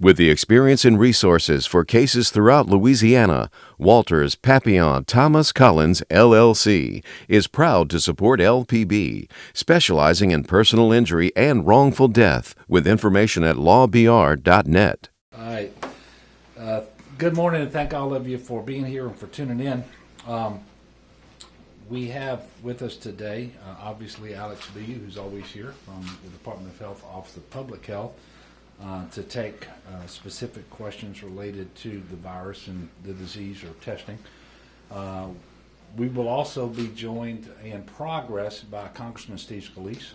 With the experience and resources for cases throughout Louisiana, Walters Papillon Thomas Collins LLC is proud to support LPB, specializing in personal injury and wrongful death, with information at lawbr.net. All right. Good morning, and thank all of you for being here and for tuning in. We have with us today, obviously, Alex B., who's always here from the Department of Health, Office of Public Health, to take specific questions related to the virus and the disease or testing. We will also be joined in progress by Congressman Steve Scalise,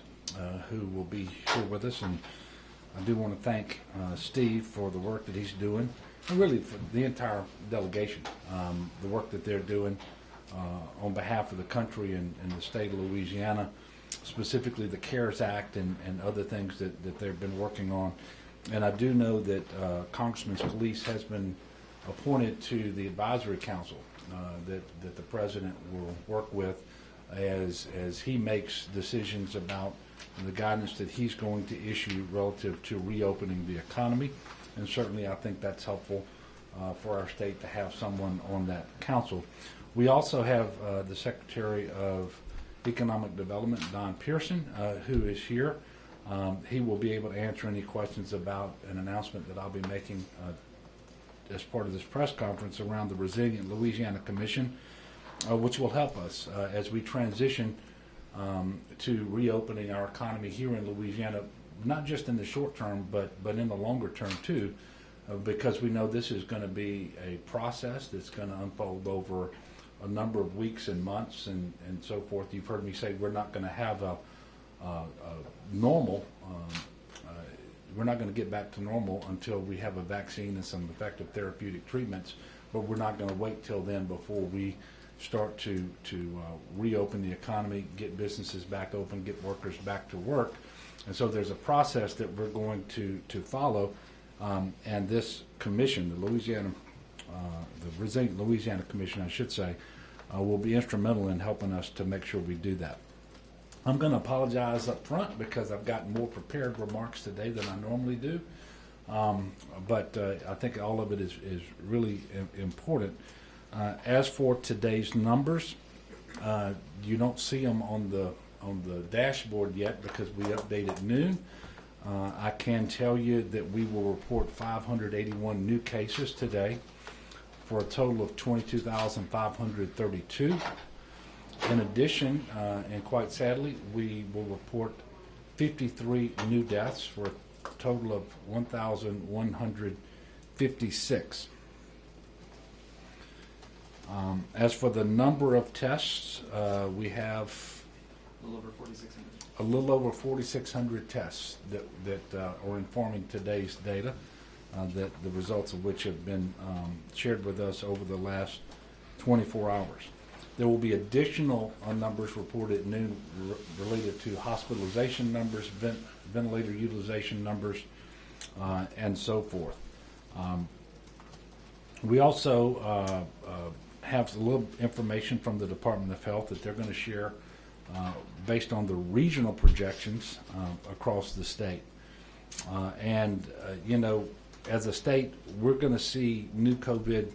who will be here with us. And I do want to thank Steve for the work that he's doing, and really for the entire delegation, the work that they're doing on behalf of the country and the state of Louisiana, specifically the CARES Act and other things that they've been working on. And I do know that Congressman Scalise has been appointed to the advisory council that the president will work with as he makes decisions about the guidance that he's going to issue relative to reopening the economy. And certainly I think that's helpful for our state to have someone on that council. We also have the Secretary of Economic Development, Don Pearson, who is here. He will be able to answer any questions about an announcement that I'll be making as part of this press conference around the Resilient Louisiana Commission, which will help us as we transition to reopening our economy here in Louisiana, not just in the short term, but in the longer term too, because we know this is going to be a process that's going to unfold over a number of weeks and months and so forth. You've heard me say we're not going to have a normal, we're not going to get back to normal until we have a vaccine and some effective therapeutic treatments, but we're not going to wait till then before we start to reopen the economy, get businesses back open, get workers back to work. And so there's a process that we're going to follow, and this commission, the Resilient Louisiana Commission, I should say, will be instrumental in helping us to make sure we do that. I'm going to apologize up front because I've got more prepared remarks today than I normally do, but I think all of it is really important. As for today's numbers, you don't see them on the dashboard yet because we update at noon. I can tell you that we will report 581 new cases today for a total of 22,532. In addition, and quite sadly, we will report 53 new deaths for a total of 1,156. As for the number of tests, we have a little over 4,600 tests that are informing today's data, that the results of which have been shared with us over the last 24 hours. There will be additional numbers reported at noon related to hospitalization numbers, ventilator utilization numbers, and so forth. We also have a little information from the Department of Health that they're going to share based on the regional projections across the state. As a state, we're going to see new COVID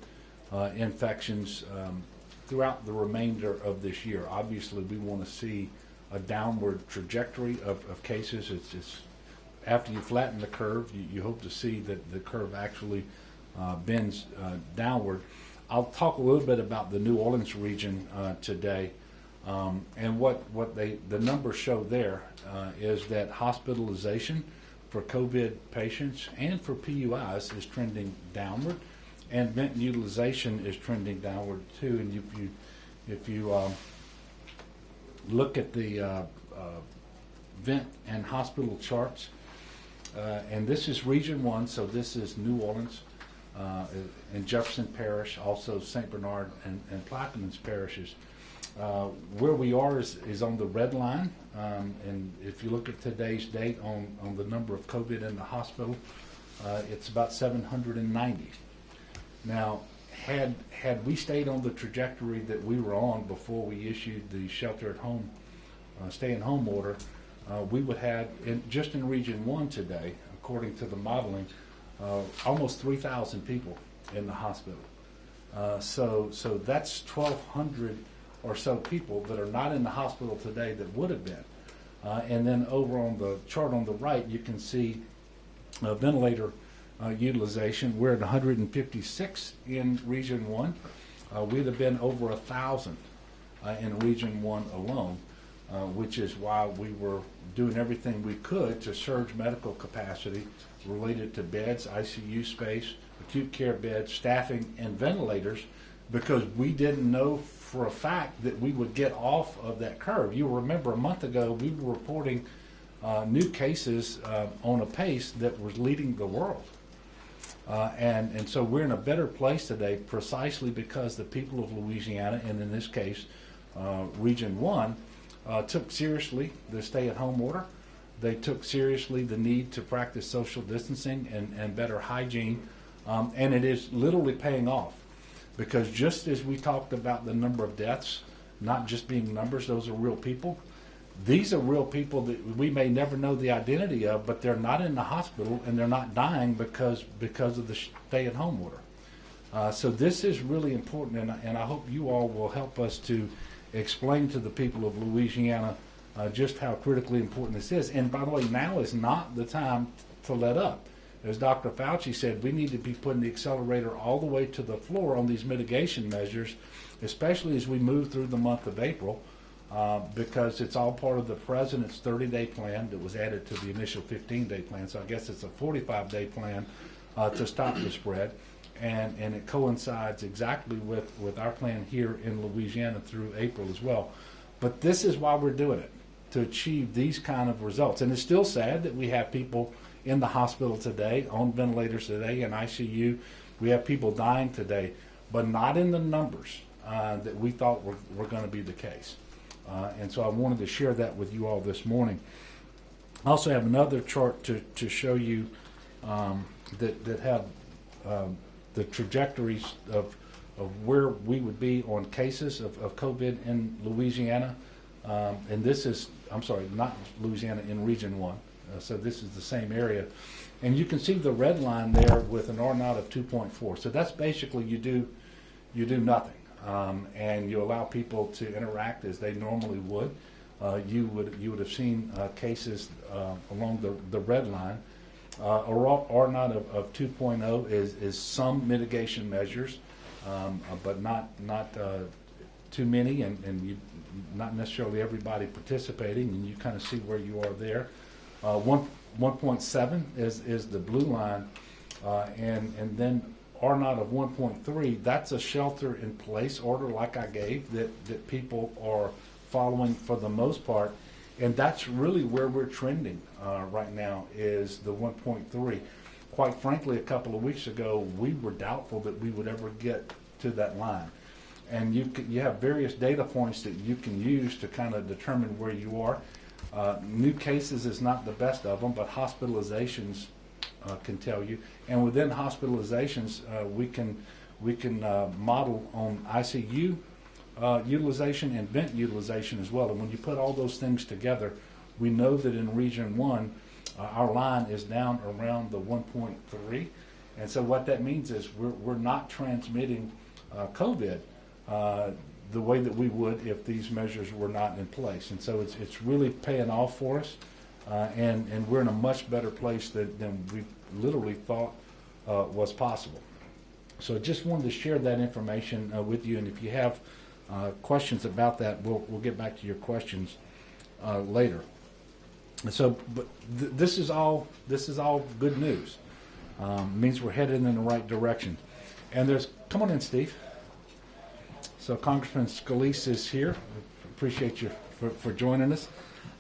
infections throughout the remainder of this year. Obviously, we want to see a downward trajectory of cases. It's after you flatten the curve, you hope to see that the curve actually bends downward. I'll talk a little bit about the New Orleans region today, and what the numbers show there is that hospitalization for COVID patients and for PUIs is trending downward, and vent utilization is trending downward too. And if you look at the vent and hospital charts, and this is Region 1, so this is New Orleans and Jefferson Parish, also St. Bernard and Plaquemines parishes. Where we are is on the red line, and if you look at today's date on the number of COVID in the hospital, it's about 790. Now, had we stayed on the trajectory that we were on before we issued the shelter-at-home, stay-at-home order, we would have, just in Region 1 today, according to the modeling, almost 3,000 people in the hospital. So that's 1,200 or so people that are not in the hospital today that would have been. And then over on the chart on the right, you can see ventilator utilization. We're at 156 in Region 1. We'd have been over 1,000 in Region 1 alone, which is why we were doing everything we could to surge medical capacity related to beds, ICU space, acute care beds, staffing, and ventilators, because we didn't know for a fact that we would get off of that curve. You remember a month ago we were reporting new cases on a pace that was leading the world. And so we're in a better place today precisely because the people of Louisiana, and in this case Region 1, took seriously the stay-at-home order. They took seriously the need to practice social distancing and better hygiene, and it is literally paying off. Because just as we talked about the number of deaths not just being numbers, those are real people. These are real people that we may never know the identity of, but they're not in the hospital and they're not dying because of the stay-at-home order. So this is really important, and I hope you all will help us to explain to the people of Louisiana just how critically important this is. And by the way, now is not the time to let up. As Dr. Fauci said, we need to be putting the accelerator all the way to the floor on these mitigation measures, especially as we move through the month of April, because it's all part of the president's 30-day plan that was added to the initial 15-day plan. So I guess it's a 45-day plan to stop the spread. And it coincides exactly with our plan here in Louisiana through April as well. But this is why we're doing it, to achieve these kind of results. And it's still sad that we have people in the hospital today, on ventilators today, in ICU. We have people dying today, but not in the numbers that we thought were going to be the case. And so I wanted to share that with you all this morning. I also have another chart to show you that have the trajectories of where we would be on cases of COVID in Louisiana. And this is, I'm sorry, not Louisiana, in Region 1. So this is the same area. And you can see the red line there with an R naught of 2.4. So that's basically you do nothing. And you allow people to interact as they normally would. You would have seen cases along the red line. R naught of 2.0 is some mitigation measures, but not too many, and not necessarily everybody participating, and you kind of see where you are there. 1.7 is the blue line, and then R naught of 1.3, that's a shelter in place order like I gave that people are following for the most part, and that's really where we're trending right now, is the 1.3. Quite frankly, a couple of weeks ago we were doubtful that we would ever get to that line, and you have various data points that you can use to kind of determine where you are. New cases is not the best of them, but hospitalizations can tell you, and within hospitalizations we can model on ICU utilization and vent utilization as well. And when you put all those things together, we know that in Region 1 our line is down around the 1.3, and so what that means is we're not transmitting COVID the way that we would if these measures were not in place. And so it's really paying off for us, and we're in a much better place than we literally thought was possible. So just wanted to share that information with you, and if you have questions about that, we'll get back to your questions later. So, but this is all good news. Means we're headed in the right direction. And come on in, Steve. So Congressman Scalise is here. Appreciate you for joining us.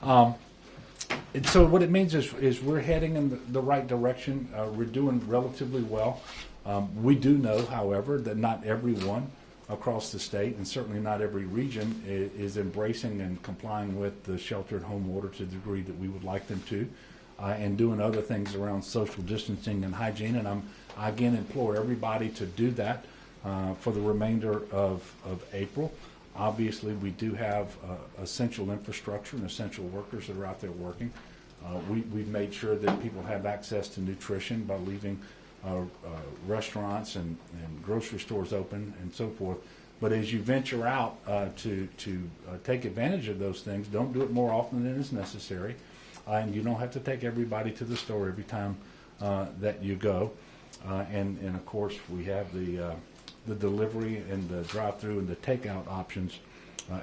And so what it means is we're heading in the right direction. We're doing relatively well. We do know, however, that not everyone across the state, and certainly not every region, is embracing and complying with the shelter-at-home order to the degree that we would like them to, and doing other things around social distancing and hygiene. And I again implore everybody to do that for the remainder of April. Obviously, we do have essential infrastructure and essential workers that are out there working. We've made sure that people have access to nutrition by leaving restaurants and grocery stores open and so forth. But as you venture out to take advantage of those things, don't do it more often than is necessary. And you don't have to take everybody to the store every time that you go. And of course, we have the delivery and the drive-through and the takeout options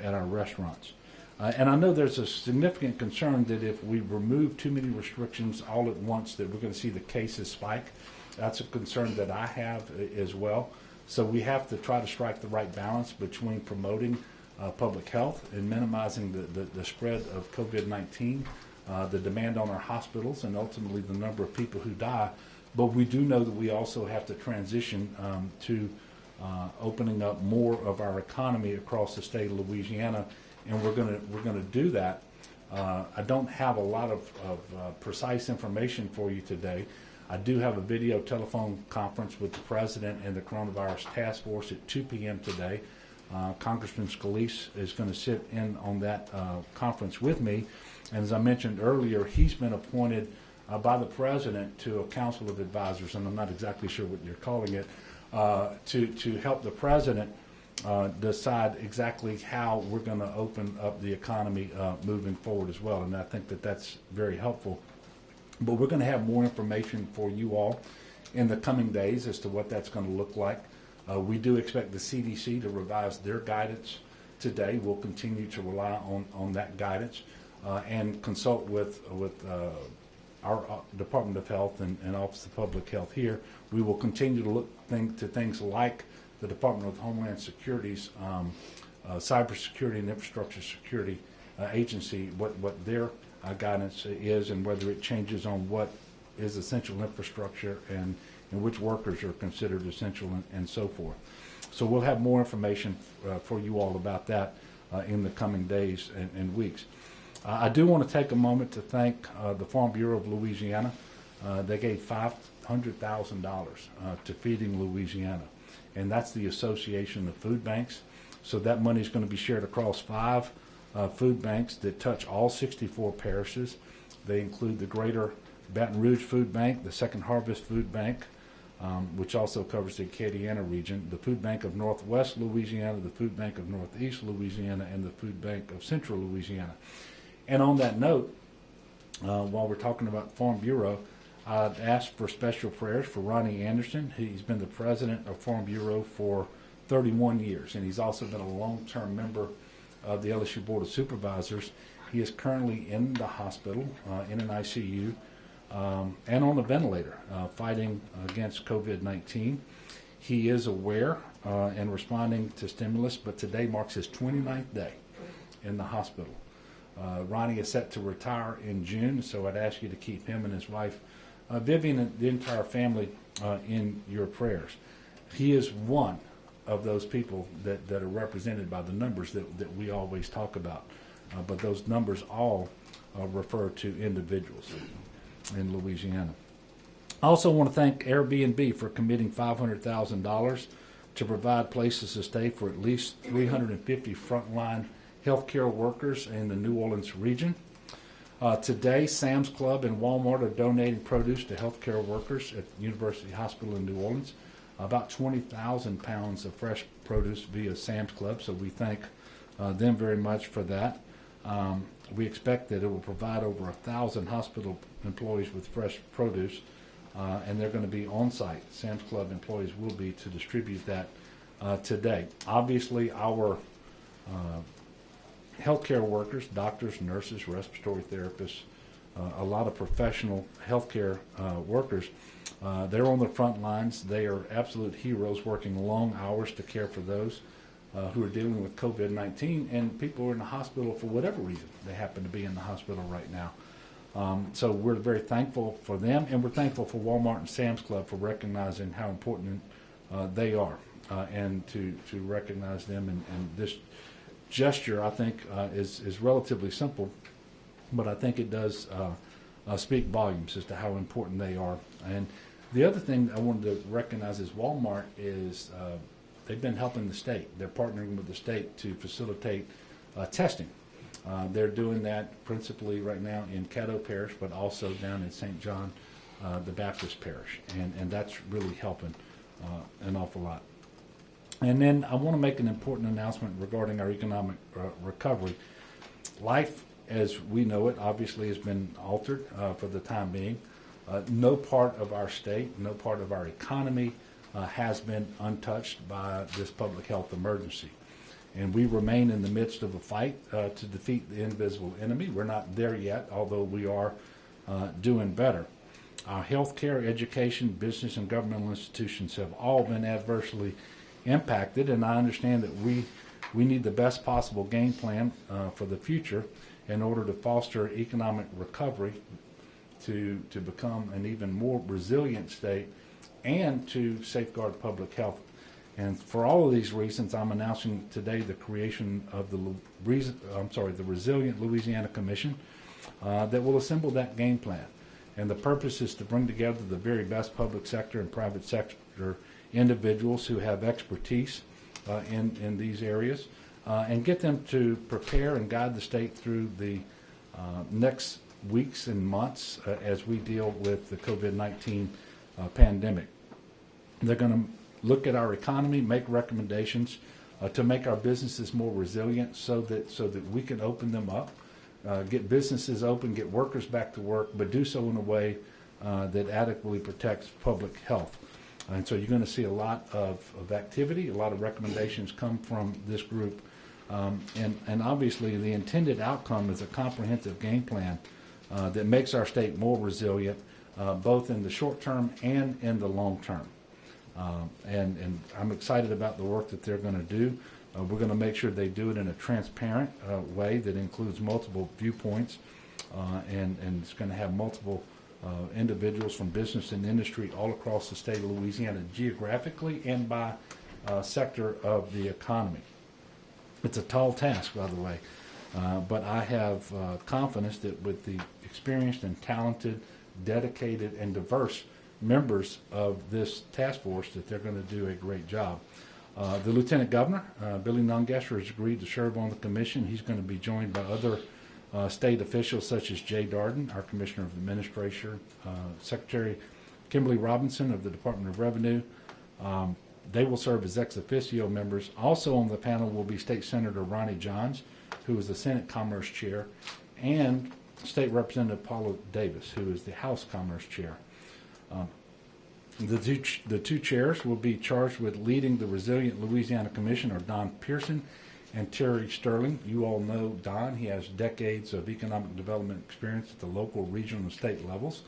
at our restaurants. And I know there's a significant concern that if we remove too many restrictions all at once, that we're going to see the cases spike. That's a concern that I have as well. So we have to try to strike the right balance between promoting public health and minimizing the spread of COVID-19, the demand on our hospitals, and ultimately the number of people who die. But we do know that we also have to transition to opening up more of our economy across the state of Louisiana, and we're going to do that. I don't have a lot of precise information for you today. I do have a video telephone conference with the President and the Coronavirus Task Force at 2 p.m. today. Congressman Scalise is going to sit in on that conference with me. And as I mentioned earlier, he's been appointed by the President to a council of advisors, and I'm not exactly sure what you're calling it, to help the President decide exactly how we're going to open up the economy moving forward as well. And I think that that's very helpful. But we're going to have more information for you all in the coming days as to what that's going to look like. We do expect the CDC to revise their guidance today. We'll continue to rely on that guidance and consult with our Department of Health and Office of Public Health here. We will continue to look to things like the Department of Homeland Security's Cybersecurity and Infrastructure Security Agency, what their guidance is, and whether it changes on what is essential infrastructure and which workers are considered essential and so forth. So we'll have more information for you all about that in the coming days and weeks. I do want to take a moment to thank the Farm Bureau of Louisiana. They gave $500,000 to Feeding Louisiana, and that's the Association of Food Banks. So that money is going to be shared across 5 food banks that touch all 64 parishes. They include the Greater Baton Rouge Food Bank, the Second Harvest Food Bank, which also covers the Acadiana region, the Food Bank of Northwest Louisiana, the Food Bank of Northeast Louisiana, and the Food Bank of Central Louisiana. And on that note, while we're talking about Farm Bureau, I'd ask for special prayers for Ronnie Anderson. He's been the president of Farm Bureau for 31 years, and he's also been a long-term member of the LSU Board of Supervisors. He is currently in the hospital, in an ICU, and on a ventilator, fighting against COVID-19. He is aware and responding to stimulus, but today marks his 29th day in the hospital. Ronnie is set to retire in June, so I'd ask you to keep him and his wife, Vivian, and the entire family in your prayers. He is one of those people that are represented by the numbers that we always talk about. But those numbers all refer to individuals in Louisiana. I also want to thank Airbnb for committing $500,000 to provide places to stay for at least 350 frontline healthcare workers in the New Orleans region. Today, Sam's Club and Walmart are donating produce to healthcare workers at University Hospital in New Orleans. About 20,000 pounds of fresh produce via Sam's Club, so we thank them very much for that. We expect that it will provide over 1,000 hospital employees with fresh produce, and they're going to be on site. Sam's Club employees will be to distribute that today. Obviously, our healthcare workers, doctors, nurses, respiratory therapists, a lot of professional healthcare workers, they're on the front lines. They are absolute heroes, working long hours to care for those who are dealing with COVID-19, and people who are in the hospital for whatever reason. They happen to be in the hospital right now. So we're very thankful for them, and we're thankful for Walmart and Sam's Club for recognizing how important they are, and to recognize them. And this gesture, I think, is relatively simple, but I think it does speak volumes as to how important they are. And the other thing I wanted to recognize is Walmart is they've been helping the state. They're partnering with the state to facilitate testing. They're doing that principally right now in Caddo Parish, but also down in St. John the Baptist parish, and that's really helping an awful lot. And then I want to make an important announcement regarding our economic recovery. Life as we know it obviously has been altered for the time being. No part of our state, no part of our economy has been untouched by this public health emergency. And we remain in the midst of a fight to defeat the invisible enemy. We're not there yet, although we are doing better. Our healthcare, education, business, and governmental institutions have all been adversely impacted, and I understand that we need the best possible game plan for the future in order to foster economic recovery, to become an even more resilient state, and to safeguard public health. And for all of these reasons, I'm announcing today the creation of the Resilient Louisiana Commission that will assemble that game plan. And the purpose is to bring together the very best public sector and private sector individuals who have expertise in these areas and get them to prepare and guide the state through the next weeks and months as we deal with the COVID-19 pandemic. They're going to look at our economy, make recommendations to make our businesses more resilient so that we can open them up, get businesses open, get workers back to work, but do so in a way that adequately protects public health. And so you're going to see a lot of activity, a lot of recommendations come from this group. And obviously the intended outcome is a comprehensive game plan that makes our state more resilient, both in the short term and in the long term. And I'm excited about the work that they're going to do. We're going to make sure they do it in a transparent way that includes multiple viewpoints, and it's going to have multiple individuals from business and industry all across the state of Louisiana, geographically and by sector of the economy. It's a tall task, by the way, but I have confidence that with the experienced and talented, dedicated, and diverse members of this task force, that they're going to do a great job. The Lieutenant Governor, Billy Nungesser, has agreed to serve on the commission. He's going to be joined by other state officials such as Jay Darden, our Commissioner of Administration, Secretary Kimberly Robinson of the Department of Revenue. They will serve as ex officio members. Also on the panel will be State Senator Ronnie Johns, who is the Senate Commerce Chair, and State Representative Paula Davis, who is the House Commerce Chair. The two chairs will be charged with leading the Resilient Louisiana Commission are Don Pearson and Terry Sterling. You all know Don. He has decades of economic development experience at the local, regional, and state levels.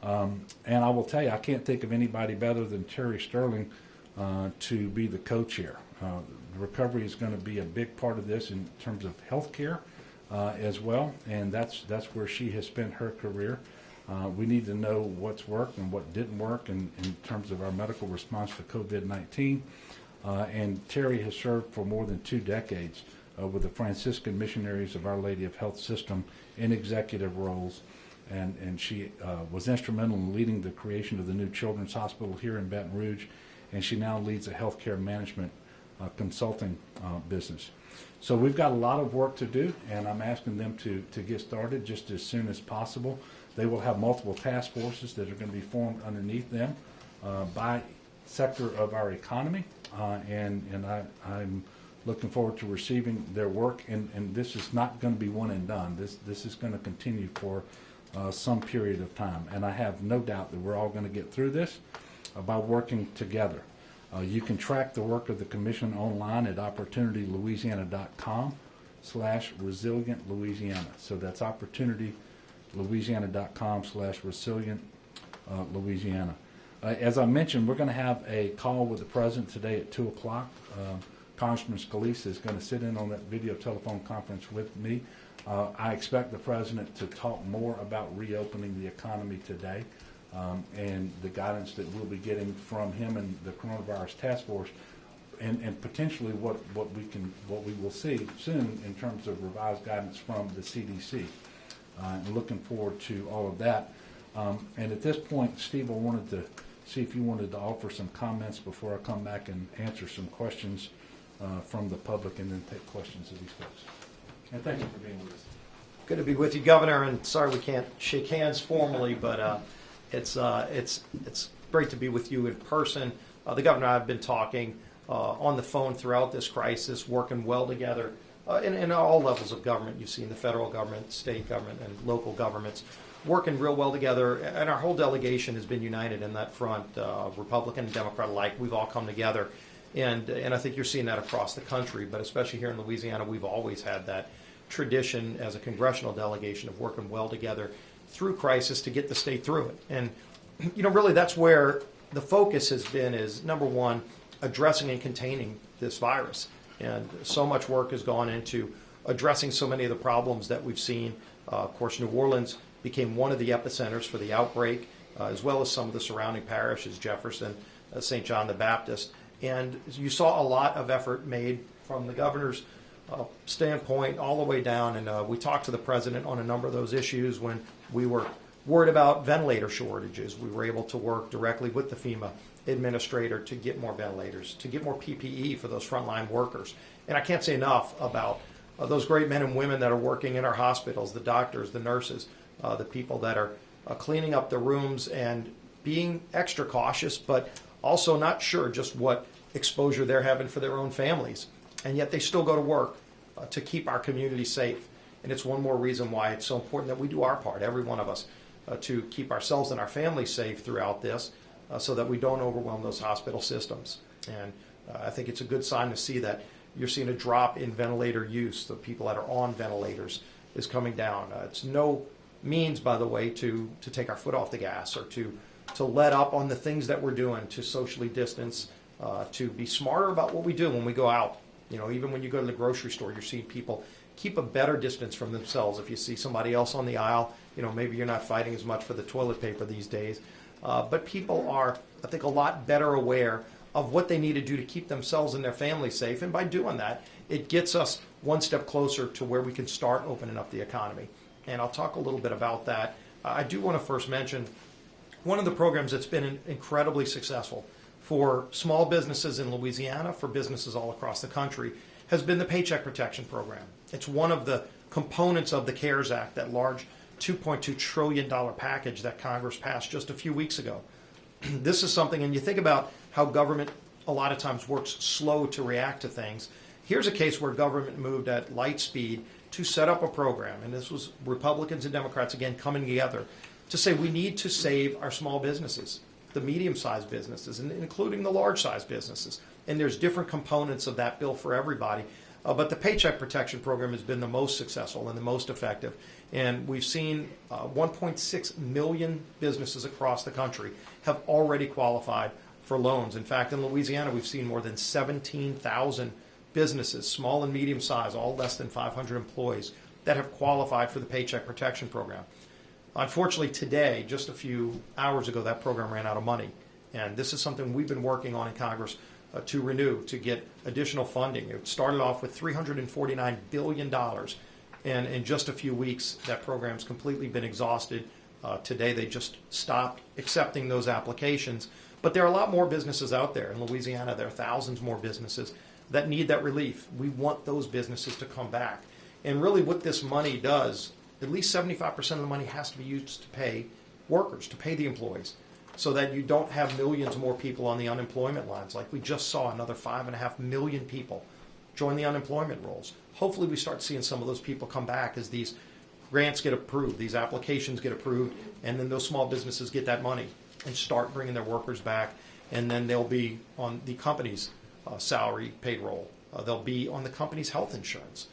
And I will tell you, I can't think of anybody better than Terry Sterling to be the co-chair. Recovery is going to be a big part of this in terms of health care as well, and that's where she has spent her career. We need to know what's worked and what didn't work in terms of our medical response to COVID-19. And Terry has served for more than 2 decades with the Franciscan Missionaries of Our Lady of Health System in executive roles. And she was instrumental in leading the creation of the new Children's Hospital here in Baton Rouge. And she now leads a healthcare management consulting business. So we've got a lot of work to do, and I'm asking them to get started just as soon as possible. They will have multiple task forces that are going to be formed underneath them by sector of our economy, and I'm looking forward to receiving their work. And this is not going to be one and done. This is going to continue for some period of time, and I have no doubt that we're all going to get through this by working together. You can track the work of the Commission online at opportunitylouisiana.com/resilient-louisiana. So that's opportunitylouisiana.com/resilient-louisiana. As I mentioned, we're going to have a call with the President today at 2 o'clock. Congressman Scalise is going to sit in on that video telephone conference with me. I expect the President to talk more about reopening the economy today. And the guidance that we'll be getting from him and the coronavirus task force, and potentially what we will see soon in terms of revised guidance from the CDC. And looking forward to all of that. And at this point, Steve, I wanted to see if you wanted to offer some comments before I come back and answer some questions from the public, and then take questions of these folks. And thank you for being with us. Good to be with you, Governor, and sorry we can't shake hands formally, but It's great to be with you in person. The governor and I have been talking on the phone throughout this crisis, working well together in all levels of government. You've seen the federal government, state government, and local governments working real well together, and our whole delegation has been united in that front, Republican and Democrat alike. We've all come together, and I think you're seeing that across the country, but especially here in Louisiana, we've always had that tradition as a congressional delegation of working well together through crisis to get the state through it. And really that's where the focus has been, is number one, addressing and containing this virus. And so much work has gone into addressing so many of the problems that we've seen. Of course, New Orleans became one of the epicenters for the outbreak, as well as some of the surrounding parishes, Jefferson, St. John the Baptist. And you saw a lot of effort made from the governor's standpoint all the way down. And we talked to the president on a number of those issues when we were worried about ventilator shortages. We were able to work directly with the FEMA administrator to get more ventilators, to get more PPE for those frontline workers. And I can't say enough about those great men and women that are working in our hospitals, the doctors, the nurses, the people that are cleaning up the rooms and being extra cautious, but also not sure just what exposure they're having for their own families. And yet they still go to work to keep our community safe. And it's one more reason why it's so important that we do our part, every one of us, to keep ourselves and our families safe throughout this, so that we don't overwhelm those hospital systems. And I think it's a good sign to see that you're seeing a drop in ventilator use. The people that are on ventilators is coming down. It's no means, by the way, to take our foot off the gas or to let up on the things that we're doing to socially distance, to be smarter about what we do when we go out. Even when you go to the grocery store, you're seeing people keep a better distance from themselves. If you see somebody else on the aisle, maybe you're not fighting as much for the toilet paper these days. But people are, I think, a lot better aware of what they need to do to keep themselves and their families safe. And by doing that, it gets us one step closer to where we can start opening up the economy. And I'll talk a little bit about that. I do want to first mention one of the programs that's been incredibly successful for small businesses in Louisiana, for businesses all across the country, has been the Paycheck Protection Program. It's one of the components of the CARES Act, that large $2.2 trillion package that Congress passed just a few weeks ago. This is something, and you think about how government a lot of times works slow to react to things. Here's a case where government moved at light speed to set up a program, and this was Republicans and Democrats again coming together to say we need to save our small businesses, the medium-sized businesses, and including the large-sized businesses. And there's different components of that bill for everybody. But the Paycheck Protection Program has been the most successful and the most effective. And we've seen 1.6 million businesses across the country have already qualified for loans. In fact, in Louisiana, we've seen more than 17,000 businesses, small and medium size, all less than 500 employees, that have qualified for the Paycheck Protection Program. Unfortunately, today, just a few hours ago, that program ran out of money. And this is something we've been working on in Congress to renew, to get additional funding. It started off with $349 billion. And in just a few weeks, that program's completely been exhausted. Today, they just stopped accepting those applications. But there are a lot more businesses out there. In Louisiana, there are thousands more businesses that need that relief. We want those businesses to come back. And really what this money does, at least 75% of the money has to be used to pay workers, to pay the employees, so that you don't have millions more people on the unemployment lines. Like we just saw another 5.5 million people join the unemployment rolls. Hopefully we start seeing some of those people come back as these grants get approved, these applications get approved, and then those small businesses get that money and start bringing their workers back. And then they'll be on the company's salary payroll. They'll be on the company's health insurance.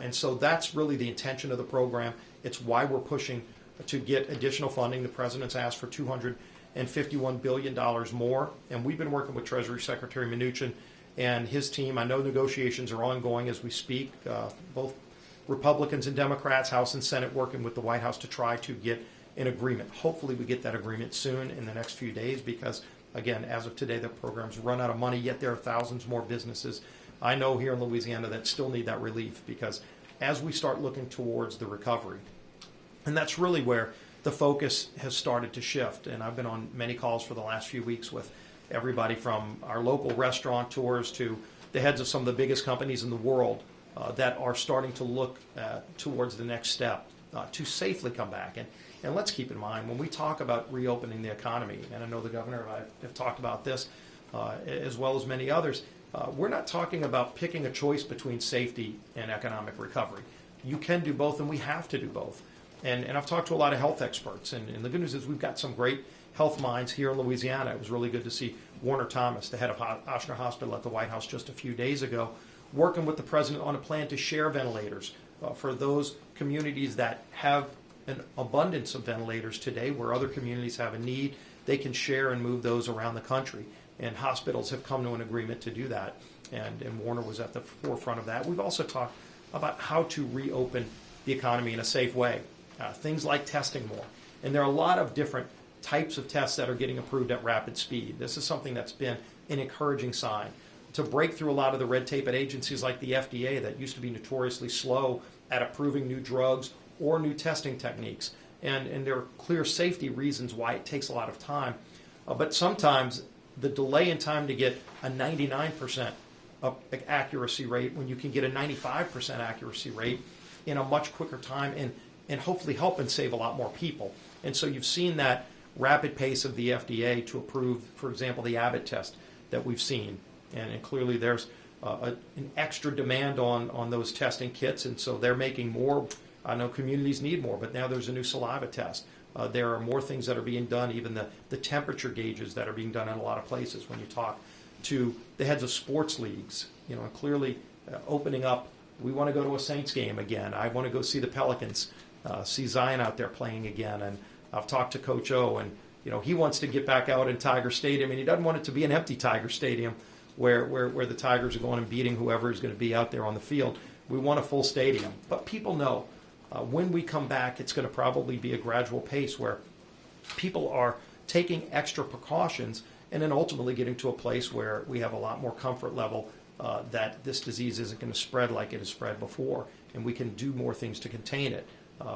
And so that's really the intention of the program. It's why we're pushing to get additional funding. The president's asked for $251 billion more, and we've been working with Treasury Secretary Mnuchin and his team. I know negotiations are ongoing as we speak, both Republicans and Democrats, House and Senate, working with the White House to try to get an agreement. Hopefully we get that agreement soon in the next few days because, again, as of today, the program's run out of money, yet there are thousands more businesses I know here in Louisiana that still need that relief, because as we start looking towards the recovery, and that's really where the focus has started to shift. And I've been on many calls for the last few weeks with everybody from our local restaurateurs to the heads of some of the biggest companies in the world that are starting to look towards the next step. to safely come back. And let's keep in mind, when we talk about reopening the economy, and I know the governor and I have talked about this as well as many others, we're not talking about picking a choice between safety and economic recovery. You can do both, and we have to do both. And I've talked to a lot of health experts, and the good news is we've got some great health minds here in Louisiana. It was really good to see Warner Thomas, the head of Ochsner Hospital at the White House just a few days ago, working with the president on a plan to share ventilators for those communities that have an abundance of ventilators today, where other communities have a need. They can share and move those around the country. And hospitals have come to an agreement to do that. And Warner was at the forefront of that. We've also talked about how to reopen the economy in a safe way. Things like testing more. And there are a lot of different types of tests that are getting approved at rapid speed. This is something that's been an encouraging sign. To break through a lot of the red tape at agencies like the FDA that used to be notoriously slow at approving new drugs or new testing techniques. And there are clear safety reasons why it takes a lot of time. But sometimes the delay in time to get a 99% accuracy rate when you can get a 95% accuracy rate in a much quicker time and hopefully help and save a lot more people. And so you've seen that rapid pace of the FDA to approve, for example, the Abbott test that we've seen. And clearly there's an extra demand on those testing kits, and so they're making more. I know communities need more, but now there's a new saliva test. There are more things that are being done, even the temperature gauges that are being done in a lot of places. When you talk to the heads of sports leagues, clearly opening up. We want to go to a Saints game again. I want to go see the Pelicans, see Zion out there playing again. And I've talked to Coach O, and he wants to get back out in Tiger Stadium, and he doesn't want it to be an empty Tiger Stadium where the Tigers are going and beating whoever is going to be out there on the field. We want a full stadium. But people know when we come back, it's going to probably be a gradual pace where people are taking extra precautions and then ultimately getting to a place where we have a lot more comfort level that this disease isn't going to spread like it has spread before, and we can do more things to contain it.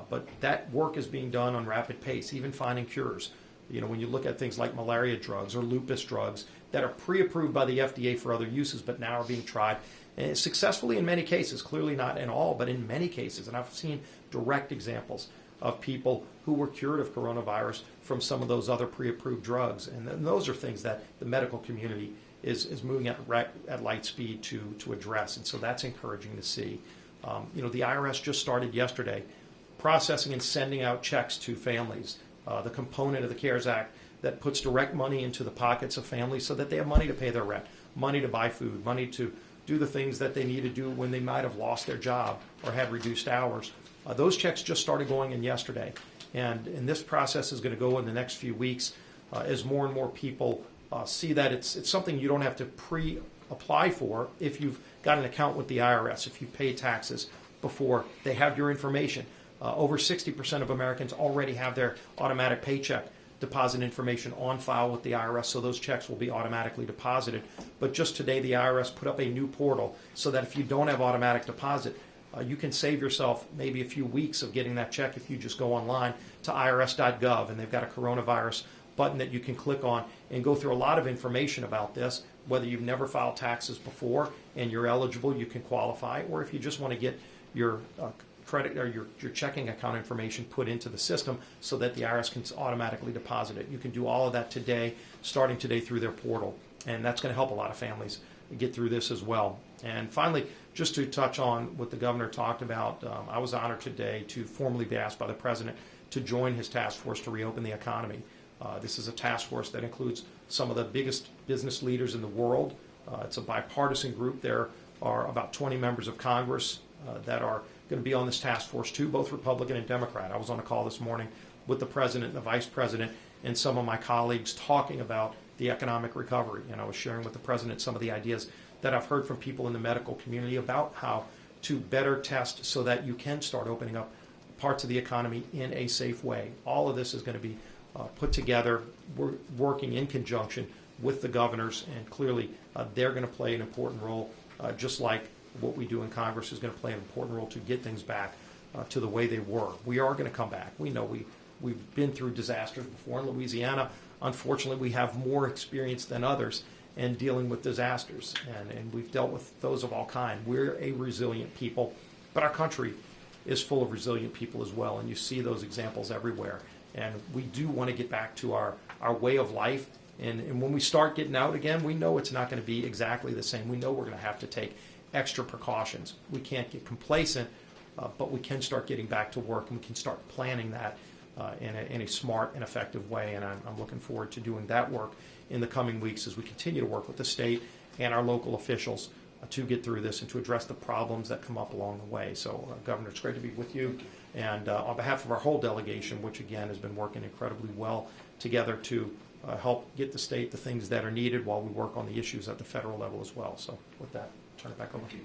But that work is being done on rapid pace, even finding cures. When you look at things like malaria drugs or lupus drugs that are pre-approved by the FDA for other uses but now are being tried successfully in many cases, clearly not in all, but in many cases. And I've seen direct examples of people who were cured of coronavirus from some of those other pre-approved drugs. And those are things that the medical community is moving at light speed to address. And so that's encouraging to see. The IRS just started yesterday processing and sending out checks to families, the component of the CARES Act that puts direct money into the pockets of families so that they have money to pay their rent, money to buy food, money to do the things that they need to do when they might have lost their job or had reduced hours. Those checks just started going in yesterday. And this process is going to go in the next few weeks as more and more people see that it's something you don't have to pre-apply for if you've got an account with the IRS, if you pay taxes before they have your information. Over 60% of Americans already have their automatic paycheck deposit information on file with the IRS, so those checks will be automatically deposited. But just today, the IRS put up a new portal so that if you don't have automatic deposit, you can save yourself maybe a few weeks of getting that check if you just go online to irs.gov, and they've got a coronavirus button that you can click on and go through a lot of information about this. Whether you've never filed taxes before and you're eligible, you can qualify, or if you just want to get your credit or your checking account information put into the system so that the IRS can automatically deposit it. You can do all of that today, starting today through their portal, and that's going to help a lot of families get through this as well. And finally, just to touch on what the governor talked about, I was honored today to formally be asked by the president to join his task force to reopen the economy. This is a task force that includes some of the biggest business leaders in the world. It's a bipartisan group. There are about 20 members of Congress that are going to be on this task force too, both Republican and Democrat. I was on a call this morning with the president and the vice president and some of my colleagues talking about the economic recovery. And I was sharing with the president some of the ideas that I've heard from people in the medical community about how to better test so that you can start opening up parts of the economy in a safe way. All of this is going to be put together. We're working in conjunction with the governors, and clearly they're going to play an important role, just like what we do in Congress is going to play an important role to get things back to the way they were. We are going to come back. We know we've been through disasters before in Louisiana. Unfortunately, we have more experience than others in dealing with disasters, and we've dealt with those of all kind. We're a resilient people, but our country is full of resilient people as well, and you see those examples everywhere. And we do want to get back to our way of life. And when we start getting out again, we know it's not going to be exactly the same. We know we're going to have to take extra precautions. We can't get complacent, but we can start getting back to work, and we can start planning that in a smart and effective way. And I'm looking forward to doing that work in the coming weeks as we continue to work with the state and our local officials to get through this and to address the problems that come up along the way. So, Governor, it's great to be with you. And on behalf of our whole delegation, which again has been working incredibly well together to help get the state the things that are needed while we work on the issues at the federal level as well. So with that, turn it back over to you.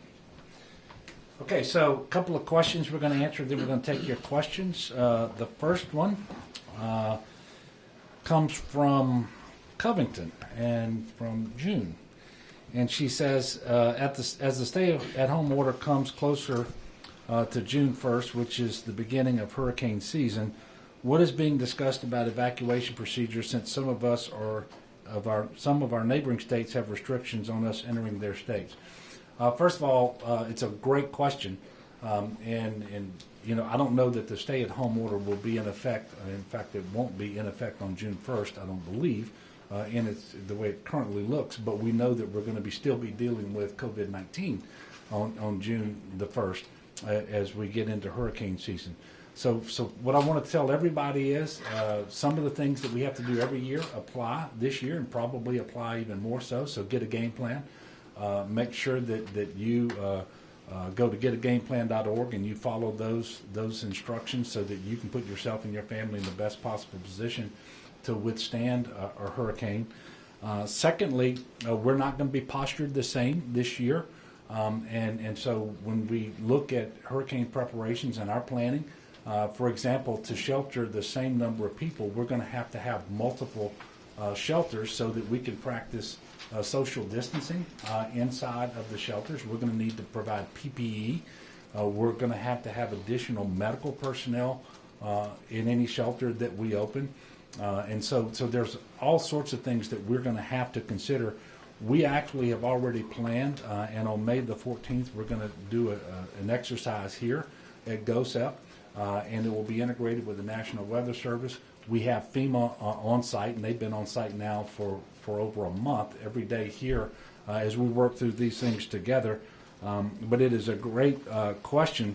Okay, so a couple of questions we're going to answer, then we're going to take your questions. The first one comes from Covington and from June. And she says, as the stay-at-home order comes closer to June 1st, which is the beginning of hurricane season, what is being discussed about evacuation procedures, since some of our neighboring states have restrictions on us entering their states? First of all, it's a great question, and I don't know that the stay-at-home order will be in effect. In fact, it won't be in effect on June 1st, I don't believe, in the way it currently looks. But we know that we're going to still be dealing with COVID-19 on June the 1st as we get into hurricane season. So what I want to tell everybody is some of the things that we have to do every year apply this year, and probably apply even more so. So get a game plan. Make sure that you go to getagameplan.org and you follow those instructions so that you can put yourself and your family in the best possible position to withstand a hurricane. Secondly, we're not going to be postured the same this year. And so when we look at hurricane preparations and our planning, for example, to shelter the same number of people, we're going to have multiple shelters so that we can practice social distancing inside of the shelters. We're going to need to provide PPE. We're going to have additional medical personnel in any shelter that we open. And so there's all sorts of things that we're going to have to consider. We actually have already planned, and on May the 14th, we're going to do an exercise here at GOSEP. And it will be integrated with the National Weather Service. We have FEMA on site, and they've been on site now for over a month every day here as we work through these things together. But it is a great question.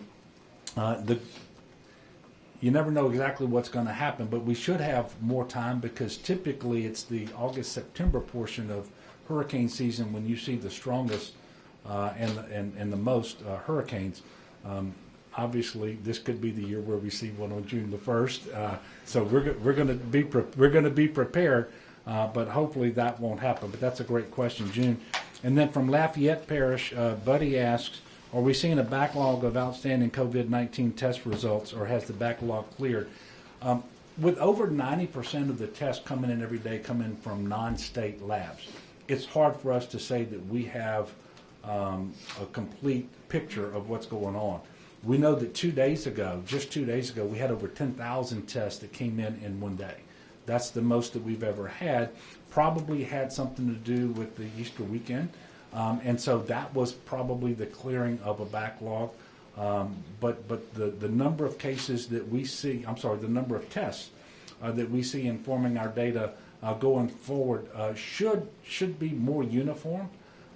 You never know exactly what's going to happen, but we should have more time, because typically it's the August-September portion of hurricane season when you see the strongest and the most hurricanes. Obviously, this could be the year where we see one on June the 1st. So we're going to be prepared, but hopefully that won't happen. But that's a great question, June. And then from Lafayette Parish, Buddy asks, are we seeing a backlog of outstanding COVID-19 test results, or has the backlog cleared? With over 90% of the tests coming in every day coming from non-state labs, it's hard for us to say that we have a complete picture of what's going on. We know that just 2 days ago, we had over 10,000 tests that came in one day. That's the most that we've ever had. Probably had something to do with the Easter weekend. And so that was probably the clearing of a backlog. But the number of cases that we see, the number of tests that we see informing our data going forward should be more uniform.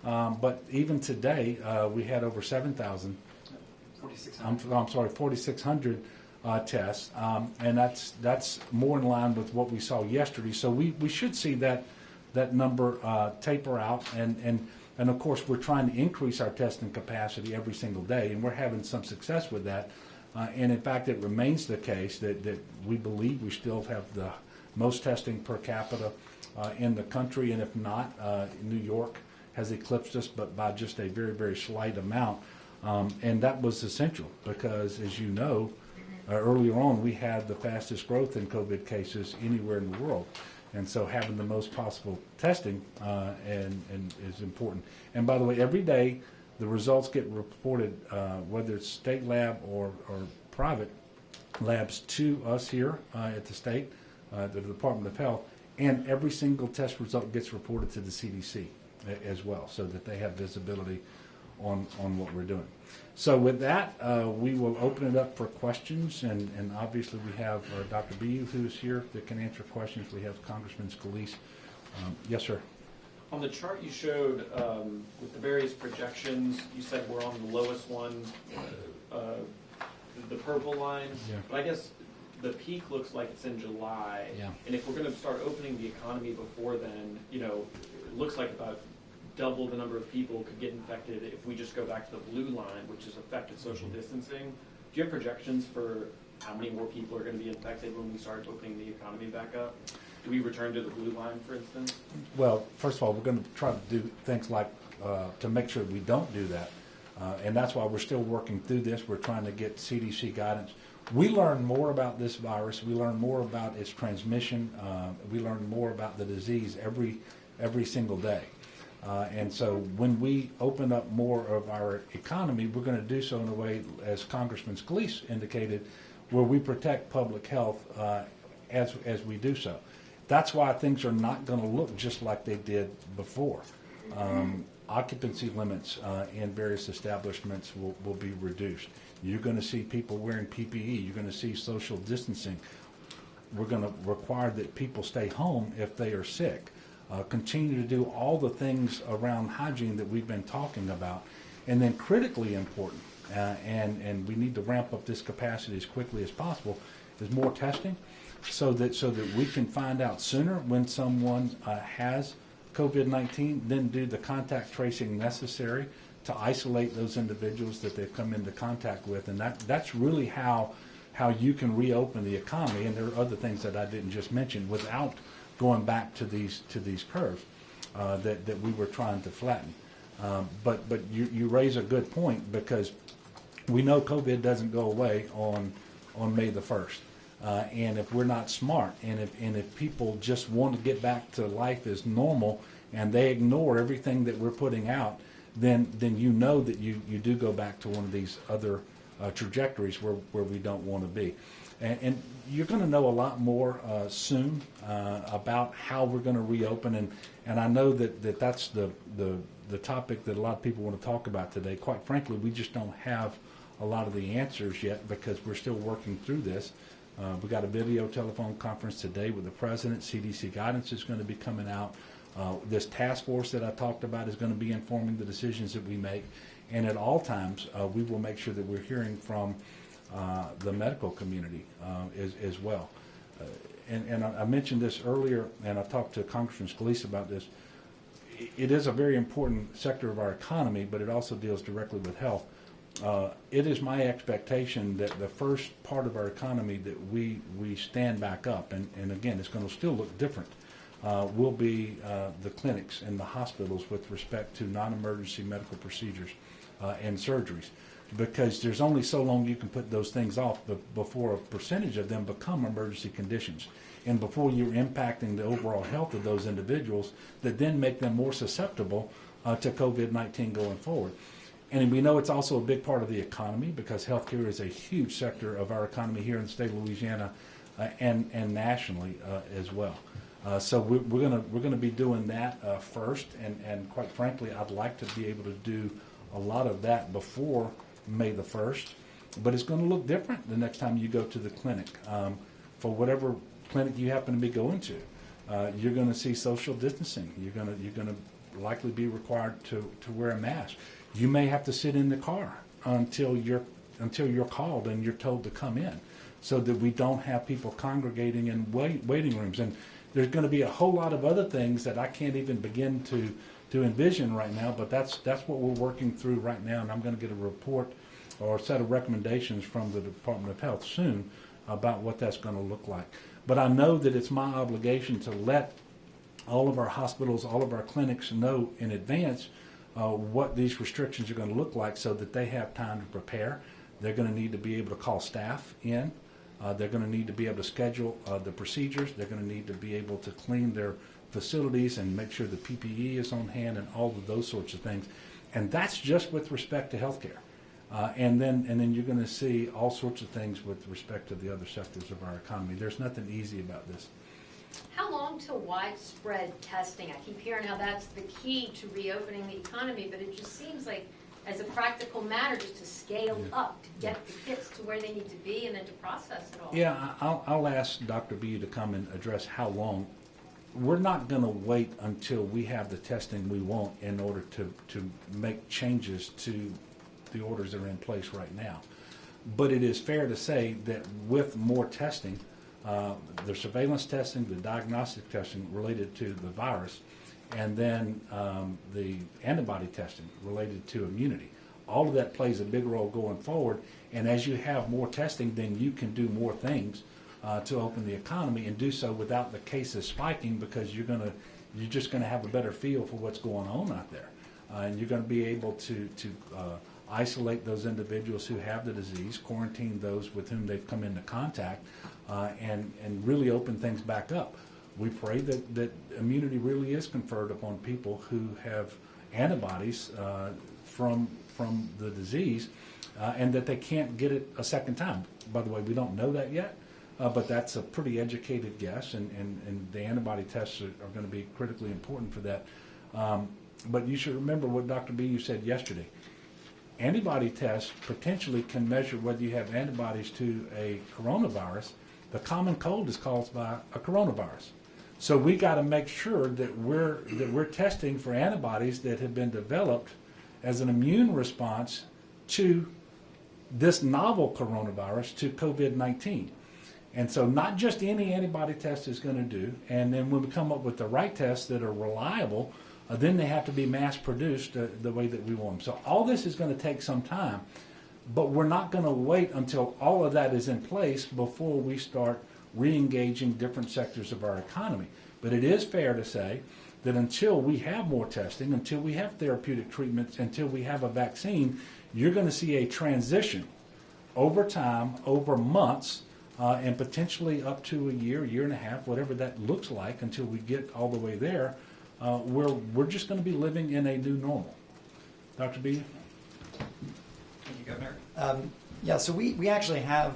But even today, we had over 7,000. 4,600 tests, and that's more in line with what we saw yesterday. So we should see that number taper out, and of course we're trying to increase our testing capacity every single day, and we're having some success with that. And in fact, it remains the case that we believe we still have the most testing per capita in the country, and if not, New York has eclipsed us, but by just a very, very slight amount. And that was essential because, as you know, earlier on we had the fastest growth in COVID cases anywhere in the world. And so having the most possible testing and is important. And by the way, every day the results get reported, whether it's state lab or private labs, to us here at the state, the Department of Health, and every single test result gets reported to the CDC as well, so that they have visibility on what we're doing. So with that, we will open it up for questions, and obviously we have Dr. Bu who's here that can answer questions. We have Congressman Scalise. Yes, sir. On the chart you showed with the various projections, you said we're on the lowest one, the purple line. Yeah. But I guess the peak looks like it's in July. Yeah. And if we're going to start opening the economy before then, it looks like about double the number of people could get infected if we just go back to the blue line, which is effective social distancing. Do you have projections for how many more people are going to be infected when we start opening the economy back up? Do we return to the blue line, for instance? Well, first of all, we're going to try to do things like to make sure we don't do that. And that's why we're still working through this. We're trying to get CDC guidance. We learn more about this virus. We learn more about its transmission. We learn more about the disease every single day. And so when we open up more of our economy, we're going to do so in a way, as Congressman Scalise indicated, where we protect public health as we do so. That's why things are not going to look just like they did before. Occupancy limits in various establishments will be reduced. You're going to see people wearing PPE. You're going to see social distancing. We're going to require that people stay home if they are sick. Continue to do all the things around hygiene that we've been talking about. And then critically important, and we need to ramp up this capacity as quickly as possible, is more testing so that we can find out sooner when someone has COVID-19, then do the contact tracing necessary to isolate those individuals that they've come into contact with. And that's really how you can reopen the economy. And there are other things that I didn't just mention without going back to these curves that we were trying to flatten. But you raise a good point, because we know COVID doesn't go away on May the 1st. And if we're not smart, and if people just want to get back to life as normal and they ignore everything that we're putting out, then you know that you do go back to one of these other trajectories where we don't want to be. And you're going to know a lot more soon about how we're going to reopen. And I know that's the topic that a lot of people want to talk about today. Quite frankly, we just don't have a lot of the answers yet, because we're still working through this. We got a video telephone conference today with the president. CDC guidance is going to be coming out. This task force that I talked about is going to be informing the decisions that we make. And at all times, we will make sure that we're hearing from the medical community as well. And I mentioned this earlier, and I talked to Congressman Scalise about this. It is a very important sector of our economy, but it also deals directly with health. It is my expectation that the first part of our economy that we stand back up, and again, it's going to still look different, will be the clinics and the hospitals with respect to non-emergency medical procedures and surgeries. Because there's only so long you can put those things off before a percentage of them become emergency conditions, and before you're impacting the overall health of those individuals that then make them more susceptible to COVID-19 going forward. And we know it's also a big part of the economy, because healthcare is a huge sector of our economy here in the state of Louisiana and nationally as well. So we're gonna be doing that first, and quite frankly, I'd like to be able to do a lot of that before May the 1st. But it's going to look different the next time you go to the clinic. For whatever clinic you happen to be going to, you're going to see social distancing. You're going to likely be required to wear a mask. You may have to sit in the car until you're called and you're told to come in, so that we don't have people congregating in waiting rooms. And there's going to be a whole lot of other things that I can't even begin to envision right now, but that's what we're working through right now, and I'm going to get a report or a set of recommendations from the Department of Health soon about what that's going to look like. But I know that it's my obligation to let all of our hospitals, all of our clinics know in advance what these restrictions are going to look like, so that they have time to prepare. They're going to need to be able to call staff in. They're going to need to be able to schedule the procedures. They're going to need to be able to clean their facilities and make sure the PPE is on hand and all of those sorts of things. And that's just with respect to healthcare. And then you're going to see all sorts of things with respect to the other sectors of our economy. There's nothing easy about this. How long till widespread testing? I keep hearing how that's the key to reopening the economy, but it just seems like as a practical matter, just to scale up, to get the kits to where they need to be and then to process it all? Yeah, I'll ask Dr. B to come and address how long. We're not going to wait until we have the testing we want in order to make changes to the orders that are in place right now. But it is fair to say that with more testing, the surveillance testing, the diagnostic testing related to the virus, and then the antibody testing related to immunity, all of that plays a big role going forward. And as you have more testing, then you can do more things to open the economy and do so without the cases spiking, because you're just going to have a better feel for what's going on out there, and you're going to be able to isolate those individuals who have the disease, quarantine those with whom they've come into contact, and really open things back up. We pray that immunity really is conferred upon people who have antibodies from the disease, and that they can't get it a second time. By the way, we don't know that yet, but that's a pretty educated guess, and the antibody tests are going to be critically important for that. But you should remember what Dr. B. you said yesterday. Antibody tests potentially can measure whether you have antibodies to a coronavirus. The common cold is caused by a coronavirus. So we got to make sure that we're testing for antibodies that have been developed as an immune response to this novel coronavirus, to COVID-19. And so not just any antibody test is going to do, and then when we come up with the right tests that are reliable, then they have to be mass produced the way that we want them. So all this is going to take some time, but we're not going to wait until all of that is in place before we start re-engaging different sectors of our economy. But it is fair to say that until we have more testing, until we have therapeutic treatments, until we have a vaccine, you're going to see a transition over time, over months, and potentially up to a year, year and a half, whatever that looks like until we get all the way there, where we're just going to be living in a new normal. Dr. B? Thank you, Governor. Yeah, so we actually have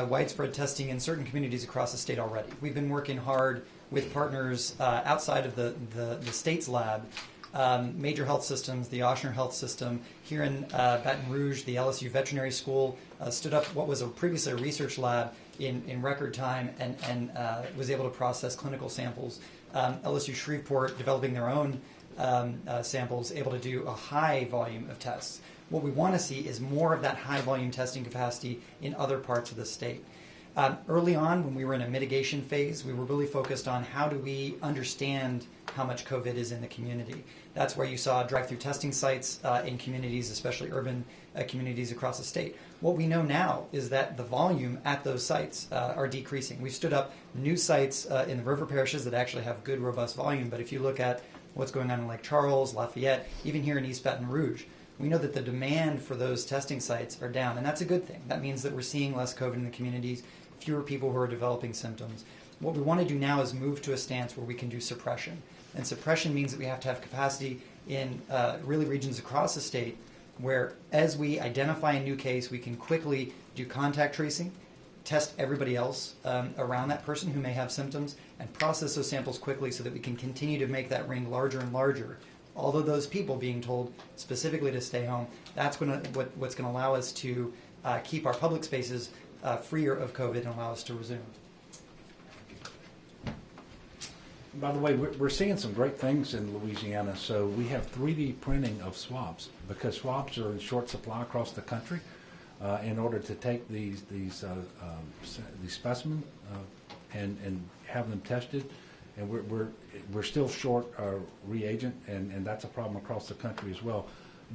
widespread testing in certain communities across the state already. We've been working hard with partners outside of the state's lab, major health systems, the Ochsner Health System. Here in Baton Rouge, the LSU Veterinary School stood up what was previously a research lab in record time and was able to process clinical samples. LSU Shreveport developing their own samples, able to do a high volume of tests. What we want to see is more of that high volume testing capacity in other parts of the state. Early on, when we were in a mitigation phase, we were really focused on how do we understand how much COVID is in the community. That's where you saw drive-through testing sites in communities, especially urban communities across the state. What we know now is that the volume at those sites are decreasing. We've stood up new sites in the river parishes that actually have good, robust volume, but if you look at what's going on in Lake Charles, Lafayette, even here in East Baton Rouge, we know that the demand for those testing sites are down, and that's a good thing. That means that we're seeing less COVID in the communities, fewer people who are developing symptoms. What we want to do now is move to a stance where we can do suppression. And suppression means that we have to have capacity in really regions across the state where, as we identify a new case, we can quickly do contact tracing, test everybody else around that person who may have symptoms, and process those samples quickly so that we can continue to make that ring larger and larger. All of those people being told specifically to stay home, that's what's going to allow us to keep our public spaces freer of COVID and allow us to resume. By the way, we're seeing some great things in Louisiana. So we have 3D printing of swabs because swabs are in short supply across the country. In order to take these specimens and have them tested, and we're still short reagent, and that's a problem across the country as well.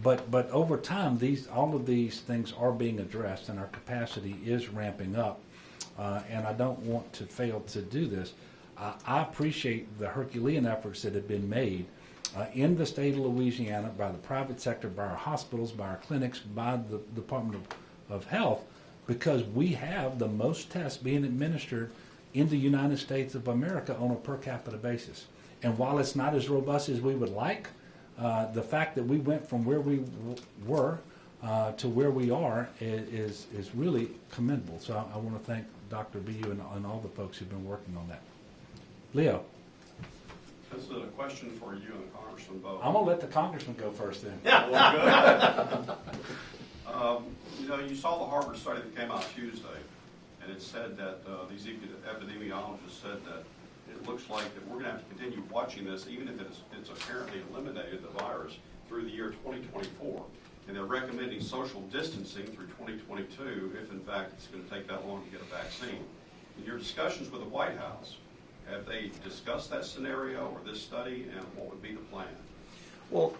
But over time, all of these things are being addressed, and our capacity is ramping up. And I don't want to fail to do this. I appreciate the Herculean efforts that have been made in the state of Louisiana by the private sector, by our hospitals, by our clinics, by the Department of Health, because we have the most tests being administered in the United States of America on a per capita basis. And while it's not as robust as we would like, the fact that we went from where we were to where we are is really commendable. So I want to thank Dr. Bu and all the folks who've been working on that. Leo. This is a question for you and Congressman Bowe. I'm going to let the congressman go first then. Well, good. You saw the Harvard study that came out Tuesday, and it said that these epidemiologists said that it looks like that we're going to have to continue watching this, even if it's apparently eliminated the virus through the year 2024. And they're recommending social distancing through 2022 if, in fact, it's going to take that long to get a vaccine. In your discussions with the White House, have they discussed that scenario or this study, and what would be the plan? Well,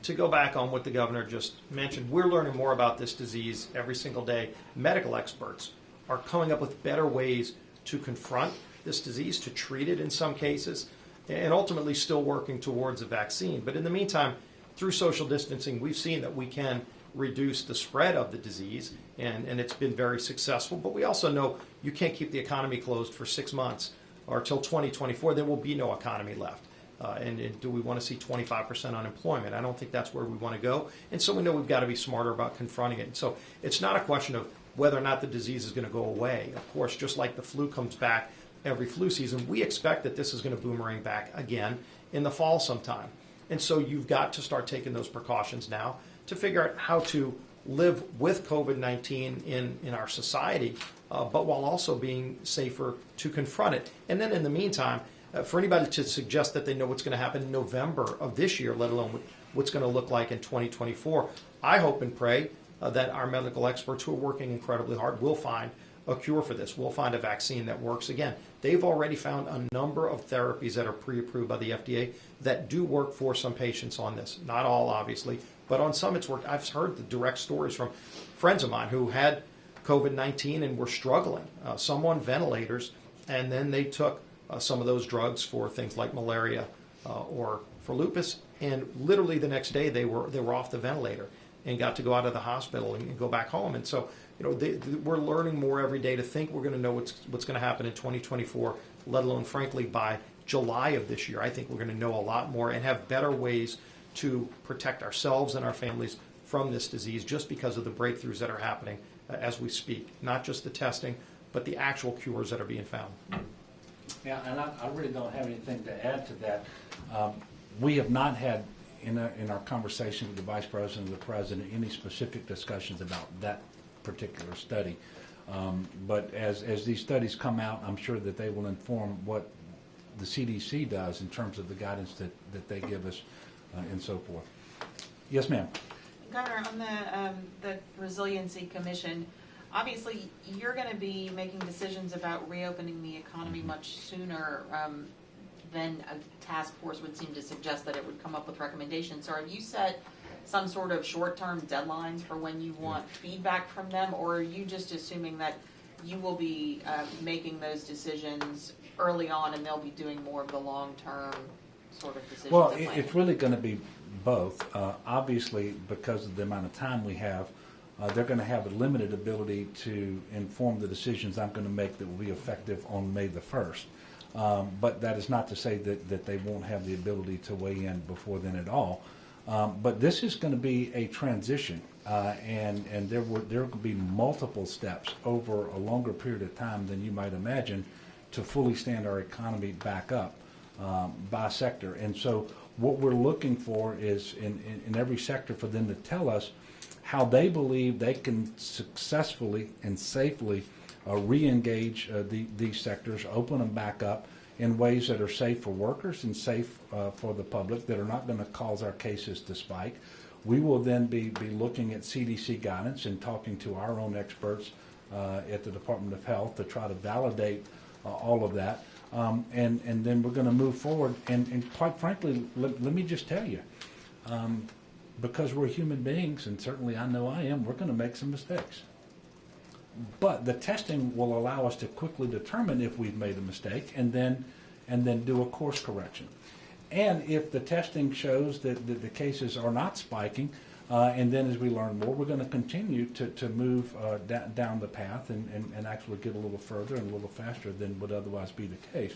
to go back on what the governor just mentioned, we're learning more about this disease every single day. Medical experts are coming up with better ways to confront this disease, to treat it in some cases, and ultimately still working towards a vaccine. But in the meantime, through social distancing, we've seen that we can reduce the spread of the disease, and it's been very successful. But we also know you can't keep the economy closed for 6 months or till 2024. There will be no economy left. And do we want to see 25% unemployment? I don't think that's where we want to go. And so we know we've got to be smarter about confronting it. And so it's not a question of whether or not the disease is going to go away. Of course, just like the flu comes back every flu season, we expect that this is going to boomerang back again in the fall sometime. And so you've got to start taking those precautions now to figure out how to live with COVID-19 in our society, but while also being safer to confront it. And then in the meantime, for anybody to suggest that they know what's going to happen in November of this year, let alone what's going to look like in 2024, I hope and pray that our medical experts who are working incredibly hard will find a cure for this. We'll find a vaccine that works. Again, they've already found a number of therapies that are pre-approved by the FDA that do work for some patients on this. Not all, obviously, but on some it's worked. I've heard the direct stories from friends of mine who had COVID-19 and were struggling. Some on ventilators, and then they took some of those drugs for things like malaria or for lupus, and literally the next day they were off the ventilator and got to go out of the hospital and go back home. And so, we're learning more every day to think we're going to know what's going to happen in 2024, let alone, frankly, by July of this year. I think we're going to know a lot more and have better ways to protect ourselves and our families from this disease just because of the breakthroughs that are happening as we speak. Not just the testing, but the actual cures that are being found. Yeah, and I really don't have anything to add to that. We have not had, in our conversation with the Vice President and the President, any specific discussions about that particular study. But as these studies come out, I'm sure that they will inform what the CDC does in terms of the guidance that they give us and so forth. Yes, ma'am. Governor, on the Resiliency Commission, obviously you're going to be making decisions about reopening the economy much sooner than a task force would seem to suggest that it would come up with recommendations. So have you set some sort of short-term deadlines for when you want feedback from them, or are you just assuming that you will be making those decisions early on and they'll be doing more of the long-term sort of decisions? Well, it's really going to be both. Obviously, because of the amount of time we have, they're going to have a limited ability to inform the decisions I'm going to make that will be effective on May the 1st. But that is not to say that they won't have the ability to weigh in before then at all. But this is going to be a transition, and there will be multiple steps over a longer period of time than you might imagine to fully stand our economy back up by sector. And so what we're looking for is in every sector for them to tell us how they believe they can successfully and safely re-engage these sectors, open them back up in ways that are safe for workers and safe for the public, that are not going to cause our cases to spike. We will then be looking at CDC guidance and talking to our own experts at the Department of Health to try to validate all of that. And then we're going to move forward. And quite frankly, let me just tell you, because we're human beings, and certainly I know I am, we're going to make some mistakes. But the testing will allow us to quickly determine if we've made a mistake and then do a course correction. And if the testing shows that the cases are not spiking, and then as we learn more, we're going to continue to move down the path and actually get a little further and a little faster than would otherwise be the case.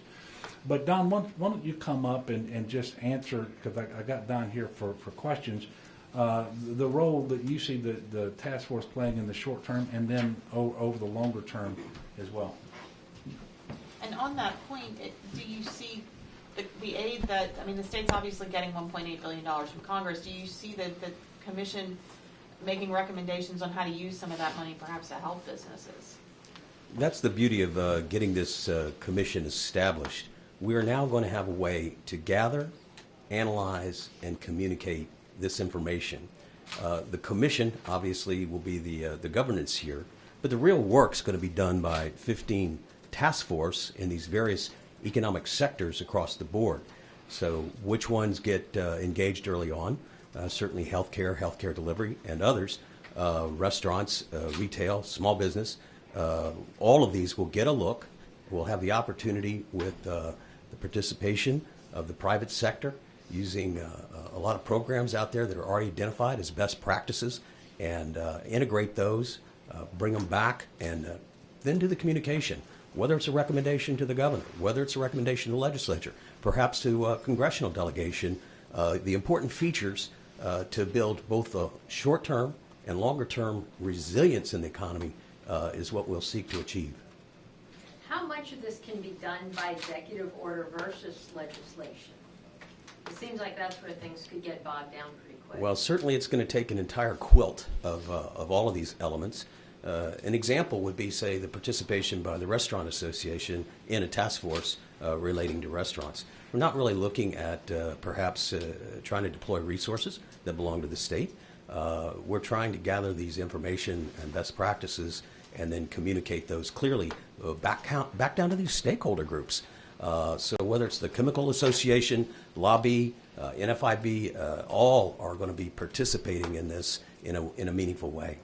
But Don, why don't you come up and just answer, because I got Don here for questions, the role that you see the task force playing in the short term and then over the longer term as well. And on that point, do you see the aid that, I mean, the state's obviously getting $1.8 billion from Congress. Do you see the commission making recommendations on how to use some of that money perhaps to help businesses? That's the beauty of getting this commission established. We are now going to have a way to gather, analyze, and communicate this information. The commission obviously will be the governance here, but the real work's going to be done by 15 task force in these various economic sectors across the board. So which ones get engaged early on? Certainly healthcare delivery, and others, restaurants, retail, small business. All of these will get a look. We'll have the opportunity with the participation of the private sector using a lot of programs out there that are already identified as best practices, and integrate those, bring them back, and then do the communication, whether it's a recommendation to the governor, whether it's a recommendation to the legislature, perhaps to a congressional delegation. The important features to build both the short-term and longer-term resilience in the economy is what we'll seek to achieve. How much of this can be done by executive order versus legislation? It seems like that's where things could get bogged down pretty quick. Well, certainly it's going to take an entire quilt of all of these elements. An example would be, say, the participation by the Restaurant Association in a task force relating to restaurants. We're not really looking at perhaps trying to deploy resources that belong to the state. We're trying to gather these information and best practices and then communicate those clearly back down to these stakeholder groups. So whether it's the Chemical Association, lobby, NFIB, all are going to be participating in this in a meaningful way.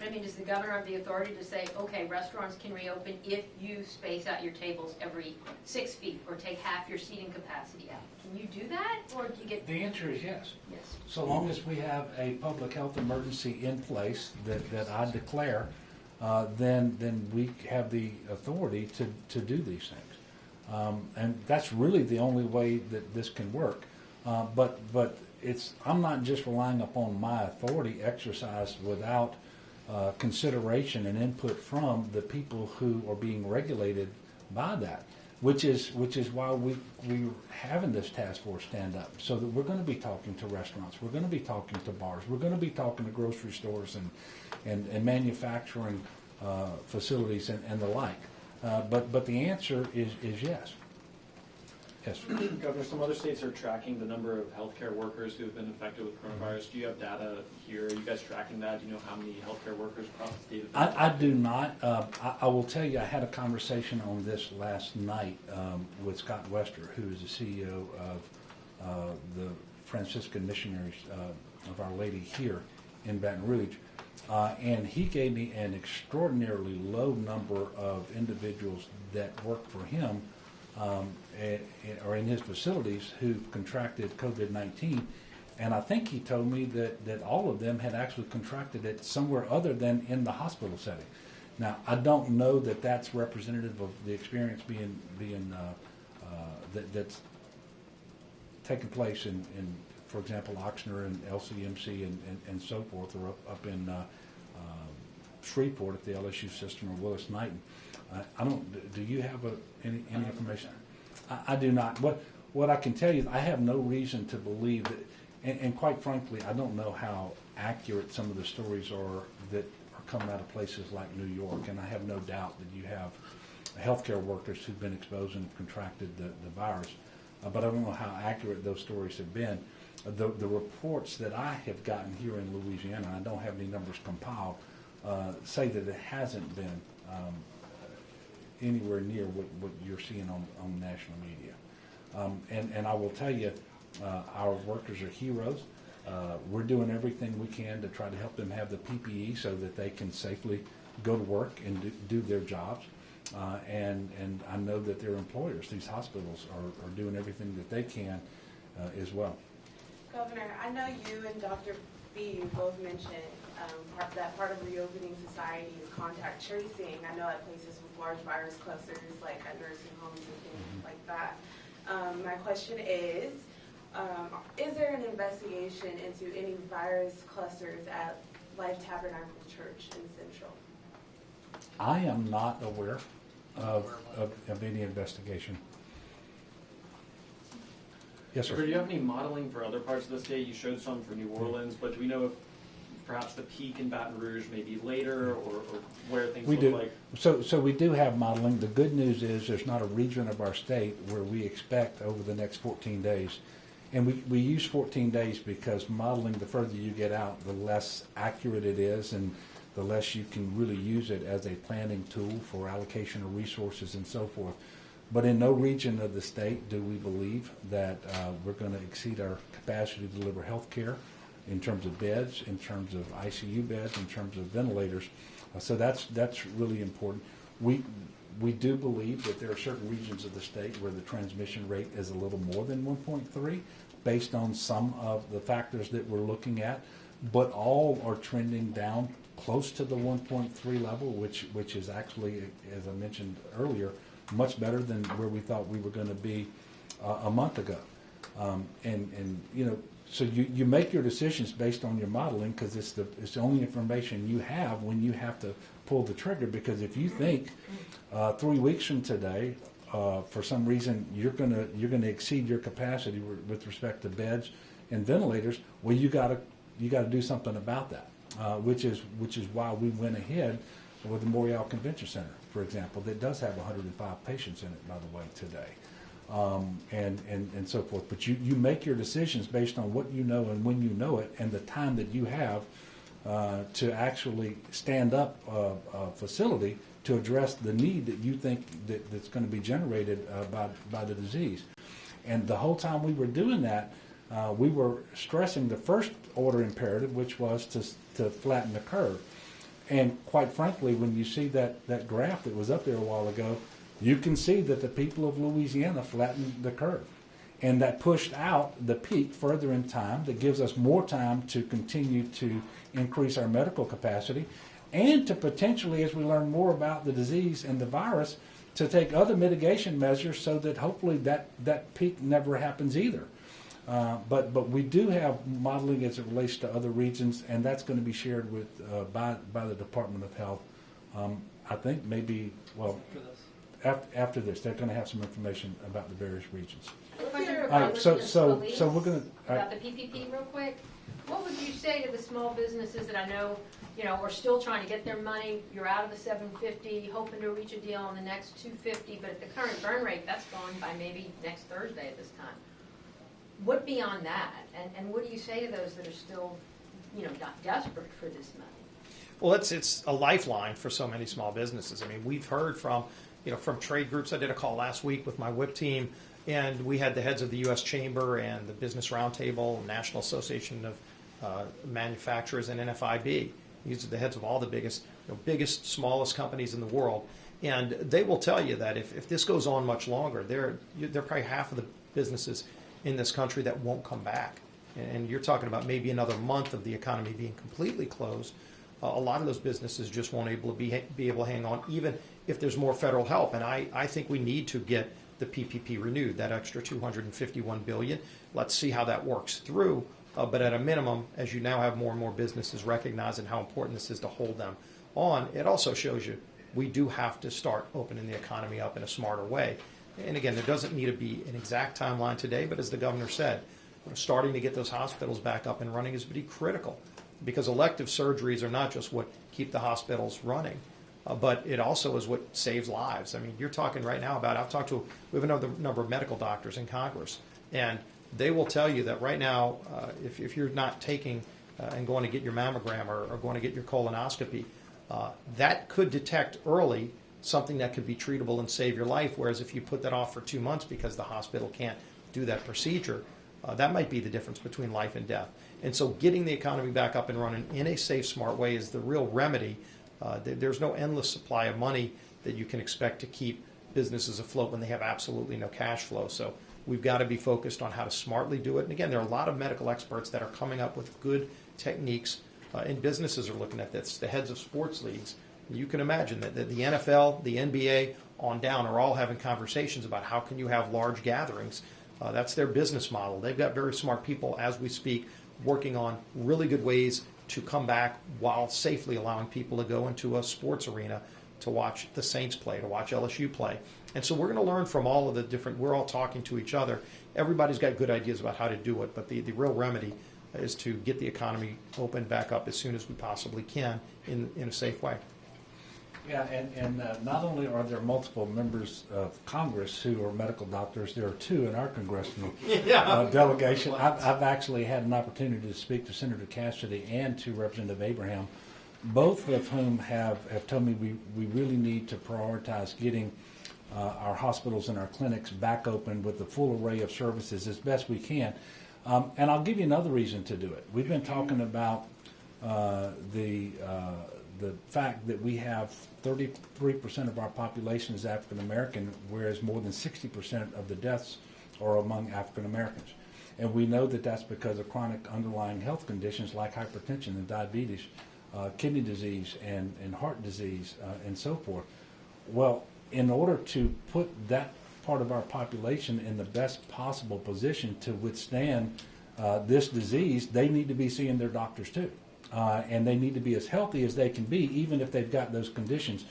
I mean, does the governor have the authority to say, okay, restaurants can reopen if you space out your tables every 6 feet or take half your seating capacity out? Can you do that, or do you get... The answer is yes. Yes. So long as we have a public health emergency in place that I declare, then we have the authority to do these things. And that's really the only way that this can work. But I'm not just relying upon my authority exercised without consideration and input from the people who are being regulated by that, which is why we're having this task force stand up, so that we're going to be talking to restaurants, we're going to be talking to bars, we're going to be talking to grocery stores and manufacturing facilities and the like. But the answer is yes. Yes. Governor, some other states are tracking the number of healthcare workers who have been infected with coronavirus. Do you have data here? Are you guys tracking that? Do you know how many healthcare workers across the state have been I do not. I will tell you, I had a conversation on this last night with Scott Wester, who is the CEO of the Franciscan Missionaries of Our Lady here in Baton Rouge. And he gave me an extraordinarily low number of individuals that work for him or in his facilities who've contracted COVID-19. And I think he told me that all of them had actually contracted it somewhere other than in the hospital setting. Now, I don't know that that's representative of the experience that's taking place in, for example, Oxnard and LCMC and so forth, or up in Shreveport at the LSU system, or Willis-Knighton. I don't. Do you have any information? I do not. What I can tell you is I have no reason to believe that, and quite frankly, I don't know how accurate some of the stories are that are coming out of places like New York, and I have no doubt that you have healthcare workers who've been exposed and have contracted the virus, but I don't know how accurate those stories have been. The reports that I have gotten here in Louisiana, I don't have any numbers compiled, say that it hasn't been anywhere near what you're seeing on national media. And I will tell you, our workers are heroes. We're doing everything we can to try to help them have the PPE so that they can safely go to work and do their jobs. And I know that their employers, these hospitals, are doing everything that they can as well. Governor, I know you and Dr. B both mentioned that part of reopening society is contact tracing. I know at places with large virus clusters, like at nursing homes and things like that. My question is there an investigation into any virus clusters at Life Tabernacle Church in Central? I am not aware of any investigation. Yes, sir. Do you have any modeling for other parts of the state? You showed some for New Orleans, but do we know if perhaps the peak in Baton Rouge may be later, or where things We look do. like? So we do have modeling. The good news is there's not a region of our state where we expect over the next 14 days. And we use 14 days because modeling, the further you get out, the less accurate it is, and the less you can really use it as a planning tool for allocation of resources and so forth. But in no region of the state do we believe that we're going to exceed our capacity to deliver health care in terms of beds, in terms of ICU beds, in terms of ventilators. So that's really important. We do believe that there are certain regions of the state where the transmission rate is a little more than 1.3 based on some of the factors that we're looking at, but all are trending down close to the 1.3 level, which is actually, as I mentioned earlier, much better than where we thought we were going to be a month ago. And you know, so you make your decisions based on your modeling because it's the only information you have when you have to pull the trigger. Because if you think 3 weeks from today, for some reason you're gonna exceed your capacity with respect to beds and ventilators, well, you gotta do something about that. Which is why we went ahead with the Morial Convention Center, for example, that does have 105 patients in it, by the way, today. And so forth. But you make your decisions based on what you know and when you know it and the time that you have to actually stand up a facility to address the need that you think that's going to be generated by the disease. And the whole time we were doing that, we were stressing the first order imperative, which was to flatten the curve. And quite frankly, when you see that graph that was up there a while ago, you can see that the people of Louisiana flattened the curve. And that pushed out the peak further in time. That gives us more time to continue to increase our medical capacity and to potentially, as we learn more about the disease and the virus, to take other mitigation measures so that hopefully that peak never happens either. But we do have modeling as it relates to other regions, and that's going to be shared with by the Department of Health. I think maybe, well, after this, they're going to have some information about the various regions. Let's hear All right, about so Elise, we're going to. about the PPP real quick. What would you say to the small businesses that I know, are still trying to get their money? You're out of the 750, hoping to reach a deal on the next 250, but at the current burn rate, that's gone by maybe next Thursday at this time. What beyond that? And what do you say to those that are still, not desperate for this money? Well, it's a lifeline for so many small businesses. I mean, we've heard from trade groups. I did a call last week with my WIP team, and we had the heads of the U.S. Chamber and the Business Roundtable, National Association of Manufacturers, and NFIB. These are the heads of all the biggest, smallest companies in the world. And they will tell you that if this goes on much longer, they're probably half of the businesses in this country that won't come back. And you're talking about maybe another month of the economy being completely closed. A lot of those businesses just won't be able to hang on, even if there's more federal help. And I think we need to get the PPP renewed, that extra $251 billion. Let's see how that works through. But at a minimum, as you now have more and more businesses recognizing how important this is to hold them on, it also shows you we do have to start opening the economy up in a smarter way. And again, there doesn't need to be an exact timeline today, but as the governor said, starting to get those hospitals back up and running is pretty critical, because elective surgeries are not just what keep the hospitals running, but it also is what saves lives. I mean, you're talking right now about, we have another number of medical doctors in Congress, and they will tell you that right now, if you're not taking and going to get your mammogram or going to get your colonoscopy, that could detect early something that could be treatable and save your life, whereas if you put that off for 2 months because the hospital can't do that procedure, that might be the difference between life and death. And so getting the economy back up and running in a safe, smart way is the real remedy. There's no endless supply of money that you can expect to keep businesses afloat when they have absolutely no cash flow. So we've got to be focused on how to smartly do it. And again, there are a lot of medical experts that are coming up with good techniques, and businesses are looking at this. The heads of sports leagues, you can imagine that the NFL, the NBA, on down are all having conversations about how can you have large gatherings. That's their business model. They've got very smart people, as we speak, working on really good ways to come back while safely allowing people to go into a sports arena to watch the Saints play, to watch LSU play. And so we're going to learn from all of the different, we're all talking to each other. Everybody's got good ideas about how to do it, but the real remedy is to get the economy open back up as soon as we possibly can in a safe way. Yeah, and not only are there multiple members of Congress who are medical doctors, there are two in our congressional delegation. I've actually had an opportunity to speak to Senator Cassidy and to Representative Abraham, both of whom have told me we really need to prioritize getting our hospitals and our clinics back open with the full array of services as best we can. And I'll give you another reason to do it. We've been talking about the fact that we have 33% of our population is African American, whereas more than 60% of the deaths are among African Americans. And we know that that's because of chronic underlying health conditions like hypertension and diabetes, kidney disease and heart disease and so forth. Well, in order to put that part of our population in the best possible position to withstand this disease, they need to be seeing their doctors too. And they need to be as healthy as they can be, even if they've got those conditions.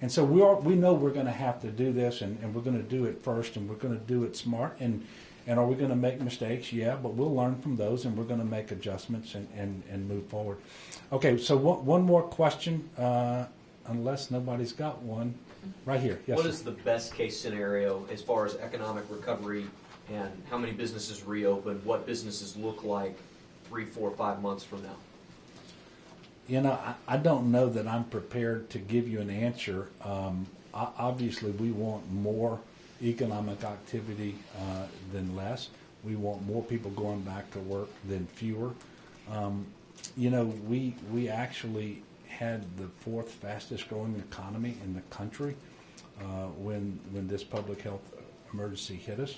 And so we know we're going to have to do this, and we're going to do it first, and we're going to do it smart. And are we going to make mistakes? Yeah, but we'll learn from those, and we're going to make adjustments and move forward. Okay, so one more question, unless nobody's got one. Right here. Yes, what sir. is the best case scenario as far as economic recovery and how many businesses reopen, what businesses look like 3, 4, 5 months from now? You know, I don't know that I'm prepared to give you an answer. Obviously, we want more economic activity than less. We want more people going back to work than fewer. You know, we actually had the fourth fastest growing economy in the country when this public health emergency hit us.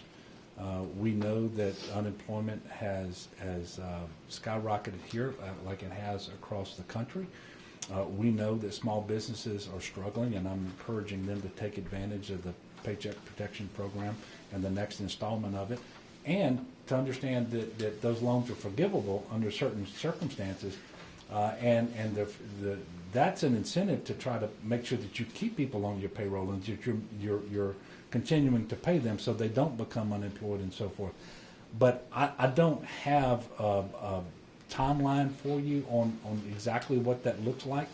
We know that unemployment has skyrocketed here like it has across the country. We know that small businesses are struggling, and I'm encouraging them to take advantage of the Paycheck Protection Program and the next installment of it, and to understand that those loans are forgivable under certain circumstances. And that's an incentive to try to make sure that you keep people on your payroll and that you're continuing to pay them so they don't become unemployed and so forth. But I don't have a timeline for you on exactly what that looks like.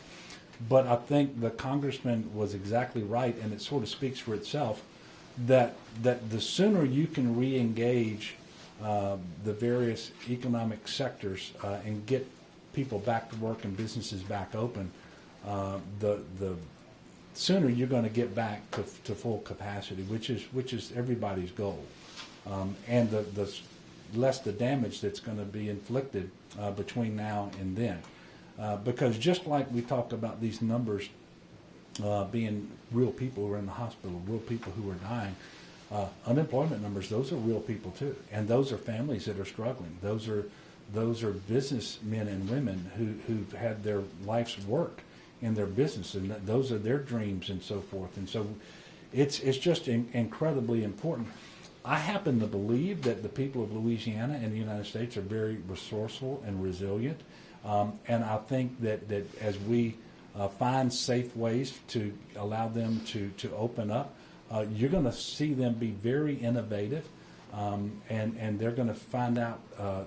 But I think the congressman was exactly right, and it sort of speaks for itself, that the sooner you can re-engage the various economic sectors and get people back to work and businesses back open, the sooner you're going to get back to full capacity, which is everybody's goal, and the less the damage that's going to be inflicted between now and then, because just like we talked about these numbers being real people who are in the hospital, real people who are dying, unemployment numbers, those are real people too, and those are families that are struggling. Those are businessmen and women who've had their life's work in their business, and those are their dreams and so forth. And so it's just incredibly important. I happen to believe that the people of Louisiana and the United States are very resourceful and resilient. And I think that as we find safe ways to allow them to open up, you're going to see them be very innovative. And they're going to find out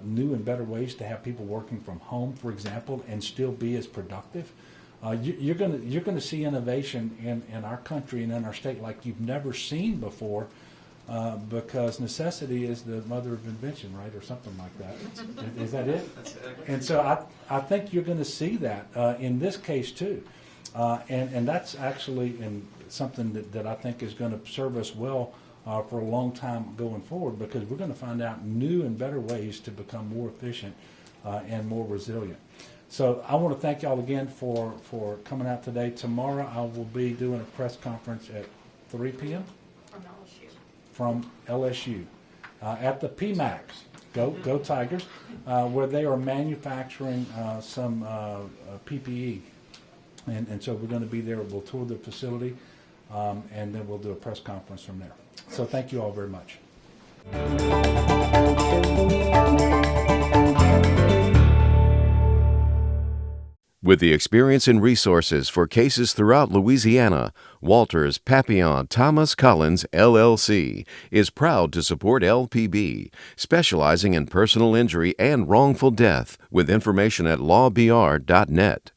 new and better ways to have people working from home, for example, and still be as productive. You're going to see innovation in our country and in our state like you've never seen before, because necessity is the mother of invention, right, or something like that. Is that it? That's it. And so I think you're going to see that in this case too, and that's actually something that I think is going to serve us well for a long time going forward, because we're going to find out new and better ways to become more efficient and more resilient. So I want to thank y'all again for coming out today. Tomorrow I will be doing a press conference at 3 p.m. from LSU at the PMAX. Go Tigers, where they are manufacturing some PPE. And so we're going to be there. We'll tour the facility, and then we'll do a press conference from there. So thank you all very much. With the experience and resources for cases throughout Louisiana, Walters Papillon Thomas Collins LLC is proud to support LPB, specializing in personal injury and wrongful death, with information at lawbr.net.